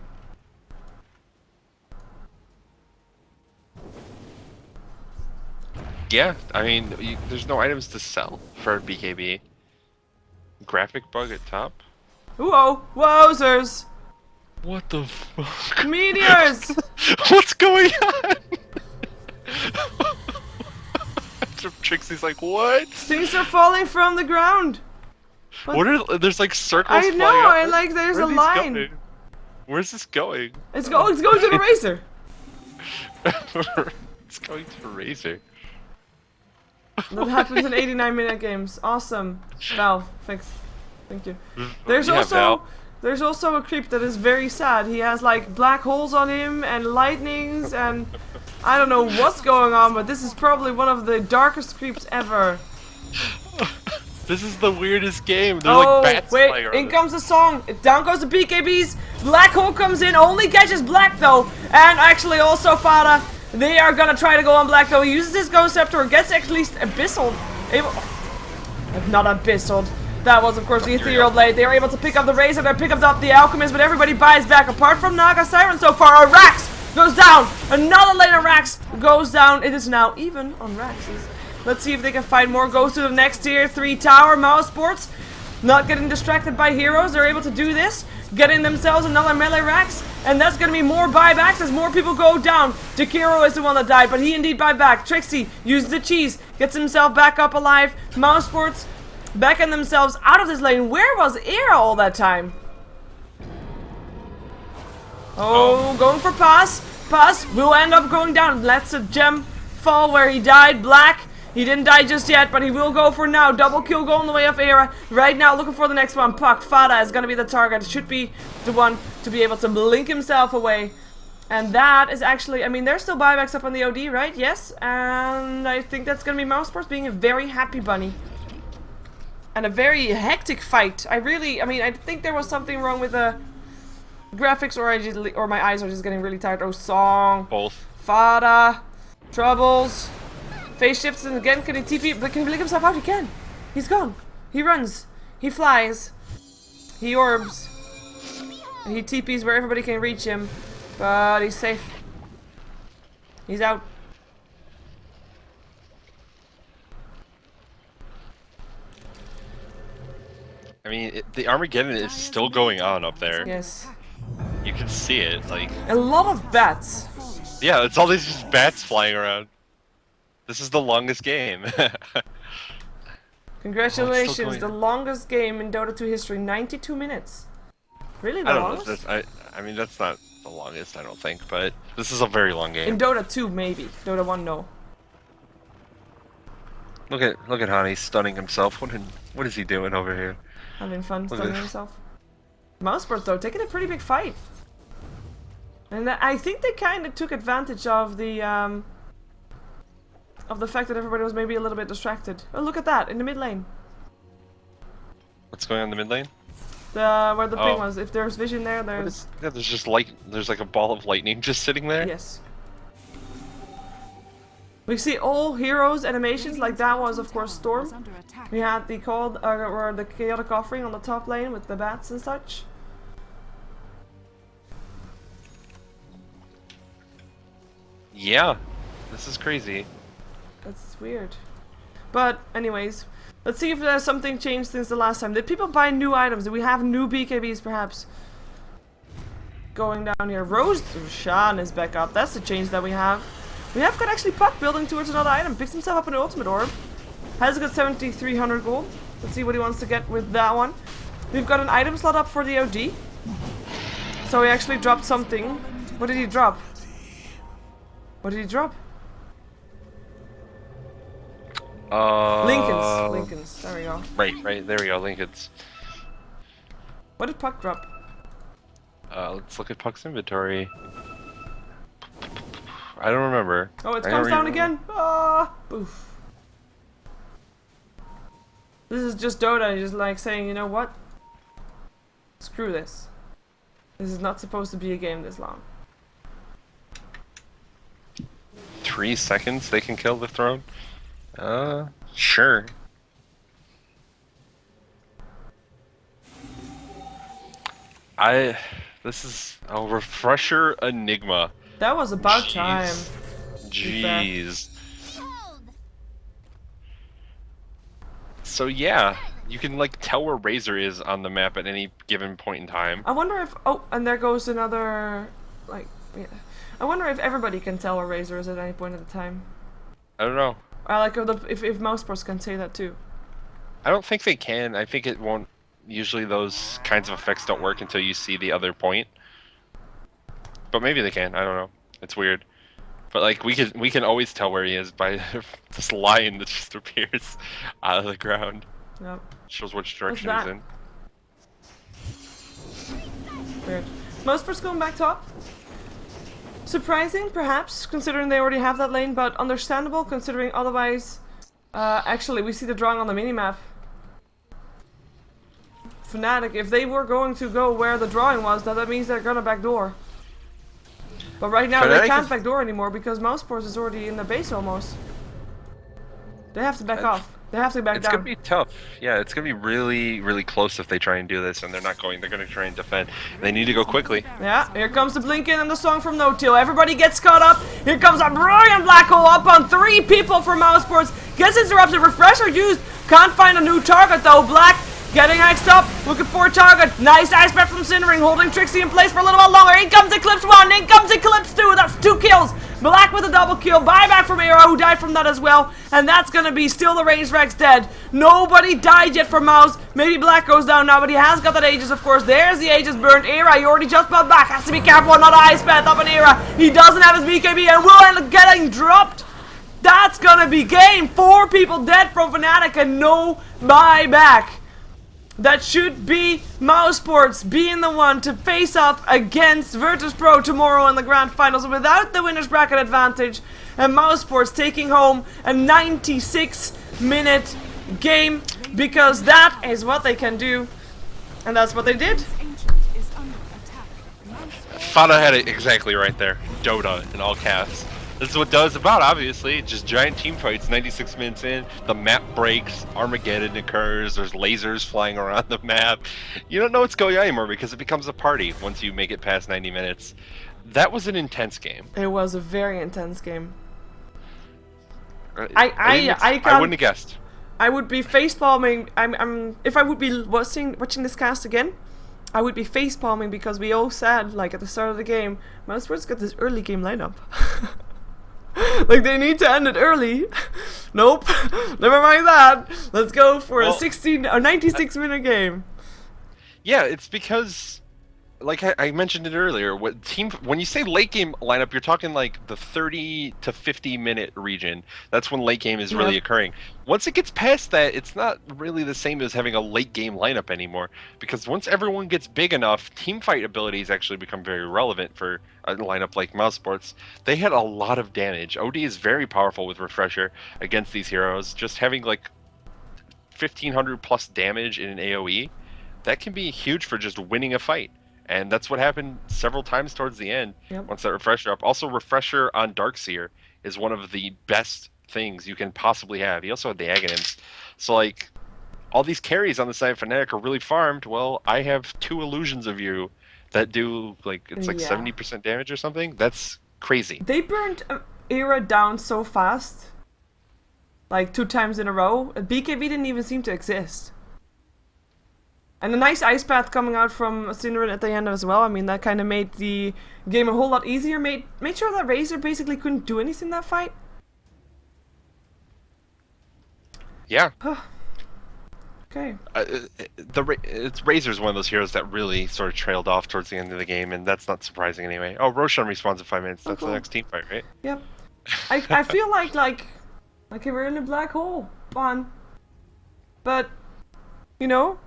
Yeah, I mean, there's no items to sell for BKB. Graphic bug at top. Whoa, wowzers! What the fuck? Meteors! What's going on? Trixie's like, what? Things are falling from the ground. What are there's like circles? I know, flying up. and like there's Where a are these line. going? Where's this going? It's going to the Razor. It's going to Razor. That happens in 89-minute games. Awesome. Valve, thanks. Thank you. There's Yeah, also Val. there's also a creep that is very sad. He has like black holes on him and lightnings and I don't know what's going on, but this is probably one of the darkest creeps ever. This is the weirdest game. There's Oh, like bats wait, flying around. in comes the song. Down goes the BKBs. Black hole comes in, only catches black though. And actually also Fada. They are gonna try to go on black though. He uses his Ghost Scepter, gets at least abyssal. Not abyssal. That was of course the Ethereal Blade. They are able to pick up the Razor, they pick up the Alchemist, but everybody buys back apart from Naga Siren so far. Rax goes down. Another lane of Rax goes down. It is now even on Rax's. Let's see if they can find more. Goes to the next tier 3 tower. Mousesports not getting distracted by heroes. They're able to do this. Getting themselves another melee Rax. And that's going to be more buybacks as more people go down. Jakiro is the one that died, but he indeed buy back. Trixie uses the cheese. Gets himself back up alive. Mousesports backing themselves out of this lane. Where was Era all that time? Oh, going for pass. Pass will end up going down. Lets a gem fall where he died. Black. He didn't die just yet, but he will go for now. Double kill going the way of Era. Right now, looking for the next one. Puck. Fada is going to be the target. Should be the one to be able to blink himself away. And that is actually, I mean, there's still buybacks up on the OD, right? Yes. And I think that's going to be Mousesports being a very happy bunny. And a very hectic fight. I think there was something wrong with the graphics, or my eyes are just getting really tired. Oh, song. Both. Fada. Troubles. Phase shifts and again, can he TP? But can he blink himself out? He can. He's gone. He runs. He flies. He orbs. He TPs where everybody can reach him. But he's safe. He's out. I mean, the Armageddon is still going on up there. Yes. You can see it, like... A lot of bats. Yeah, it's all these just bats flying around. This is the longest game. Congratulations, going the longest game in Dota 2 history, 92 minutes. Really the I don't longest? know. I mean, that's not the longest, I don't think, but this is a very long game. In Dota 2, maybe. Dota 1, no. Look at Hani stunning himself. What is he doing over here? Having fun Look at stunning this. himself. Mousesports, though, taking a pretty big fight. And I think they kind of took advantage of the fact that everybody was maybe a little bit distracted. Oh, look at that, in the mid lane. What's going on in the mid lane? Where the ping Oh. was. If there's vision there, there's... Yeah, there's just there's like a ball of lightning just sitting there. Yes. We see all heroes animations, like that was of course Storm. is under attack. We had the cold or the chaotic offering on the top lane with the bats and such. Yeah, this is crazy. That's weird. But anyways, let's see if there's something changed since the last time. Did people buy new items? Did we have new BKBs perhaps? Going down here. Roshan is back up. That's the change that we have. We have got actually Puck building towards another item. Picks himself up an ultimate orb. Has got 7,300 gold. Let's see what he wants to get with that one. We've got an item slot up for the OD. So he actually dropped something. What did he drop? What did he drop? Lincolns. There we go. Right. There we go. Lincolns. What did Puck drop? Let's look at Puck's inventory. I don't remember. Oh, it I comes don't down remember. again. Ah, boof. This is just Dota, just like saying, you know what? Screw this. This is not supposed to be a game this long. 3 seconds they can kill the throne? Sure. This is a refresher enigma. That was about Jeez. time. be fair. Jeez. So yeah, you can like tell where Razor is on the map at any given point in time. I wonder if... Oh, and there goes another... Like, yeah. I wonder if everybody can tell where Razor is at any point in the time. I don't know. I like if Mousesports can say that too. I don't think they can. I think it won't. Usually those kinds of effects don't work until you see the other point. But maybe they can. I don't know. It's weird. But like we can always tell where he is by this line that just appears out of the ground. Yep. Shows which direction What's he's in. Weird. Mousesports going back top. Surprising, perhaps, considering they already have that lane, but understandable considering otherwise... actually, we see the drawing on the minimap. Fnatic, if they were going to go where the drawing was, that means they're gonna backdoor. But right now Fnatic they can't backdoor anymore because Mousesports is already in the base almost. They have to back off. They have to back It's down. gonna be tough. Yeah, it's gonna be really, really close if they try and do this, and they're not going. They're gonna try and defend. They need to go quickly. Yeah, here comes the blink in and the song from No Till. Everybody gets caught up. Here comes a brilliant black hole up on 3 people for Mousesports. Gets interrupted. Refresher used. Can't find a new target though. Black getting hexed up. Looking for a target. Nice ice bet from Cindering. Holding Trixie in place for a little while longer. In comes Eclipse 1. In comes Eclipse 2. That's 2 kills. Black with a double kill. Buyback from Era who died from that as well. And that's gonna be still the range Rex dead. Nobody died yet from Mouse. Maybe Black goes down now, but he has got that Aegis, of course. There's the Aegis burned. Era, he already just bought back. Has to be careful, not ice bet up in Era. He doesn't have his BKB and will end up getting dropped. That's gonna be game. 4 people dead from Fnatic and no buyback. That should be Mousesports being the one to face up against Virtus.pro tomorrow in the grand finals without the winner's bracket advantage, and Mousesports taking home a 96-minute game because that is what they can do, and that's what they did. Ancient is under attack. Fada had it exactly right there. Dota in all caps. This is what Dota's about, obviously. Just giant team fights, 96 minutes in, the map breaks, Armageddon occurs, there's lasers flying around the map. You don't know what's going on anymore because it becomes a party once you make it past 90 minutes. That was an intense game. It was a very intense game. I wouldn't have guessed. I would be facepalming. If I would be watching this cast again, I would be facepalming because we all said, like at the start of the game, Mousesports got this early game lineup. Like they need to end it early. Nope. Never mind that. Let's go for a 96-minute game. Yeah, it's because, like I mentioned it earlier, when you say late game lineup, you're talking like the 30 to 50 minute region. That's when late game is really occurring. Once it gets past that, it's not really the same as having a late game lineup anymore. Because once everyone gets big enough, team fight abilities actually become very relevant for a lineup like Mousesports. They had a lot of damage. OD is very powerful with Refresher against these heroes. Just having like 1500 plus damage in an AoE, that can be huge for just winning a fight. And that's what happened several times towards the end, once that Refresher up. Also, Refresher on Darkseer is one of the best things you can possibly have. He also had the Aghanims. So, like, all these carries on the side of Fnatic are really farmed. Well, I have 2 illusions of you that do, like, it's like 70% damage or something. That's crazy. They burned Era down so fast. Like 2 times in a row. BKB didn't even seem to exist. And a nice ice path coming out from Synderen at the end as well. I mean, that kind of made the game a whole lot easier. Made sure that Razor basically couldn't do anything in that fight. Yeah. Okay. Razor's one of those heroes that really sort of trailed off towards the end of the game, and that's not surprising anyway. Oh, Roshan respawns in 5 minutes. That's the next team fight, right? Yep. I feel like we're in a black hole. Fun. But, you know...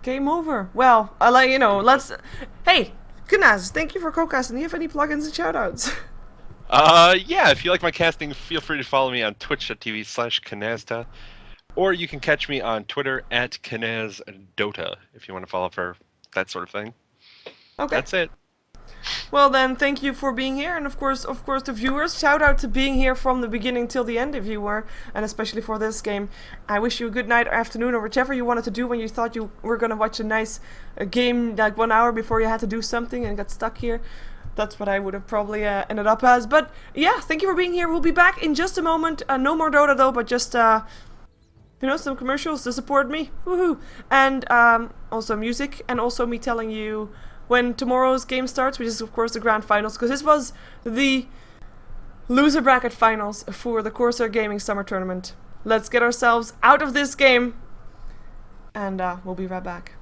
Game over. Well, let's... Hey, Knaz, thank you for co-casting. Do you have any plugins and shoutouts? Yeah, if you like my casting, feel free to follow me on twitch.tv/Knazda. Or you can catch me on Twitter @KnazDota if you want to follow for that sort of thing. Okay. That's it. Well then, thank you for being here, and of course the viewers. Shout out to being here from the beginning till the end if you were, and especially for this game. I wish you a good night or afternoon or whichever you wanted to do when you thought you were gonna watch a nice game like 1 hour before you had to do something and got stuck here. That's what I would have probably ended up as. But yeah, thank you for being here. We'll be back in just a moment. No more Dota though, but just you know, some commercials to support me. Woohoo! And also music, and also me telling you when tomorrow's game starts, which is of course the grand finals, because this was the loser bracket finals for the Corsair Gaming Summer Tournament. Let's get ourselves out of this game, and we'll be right back.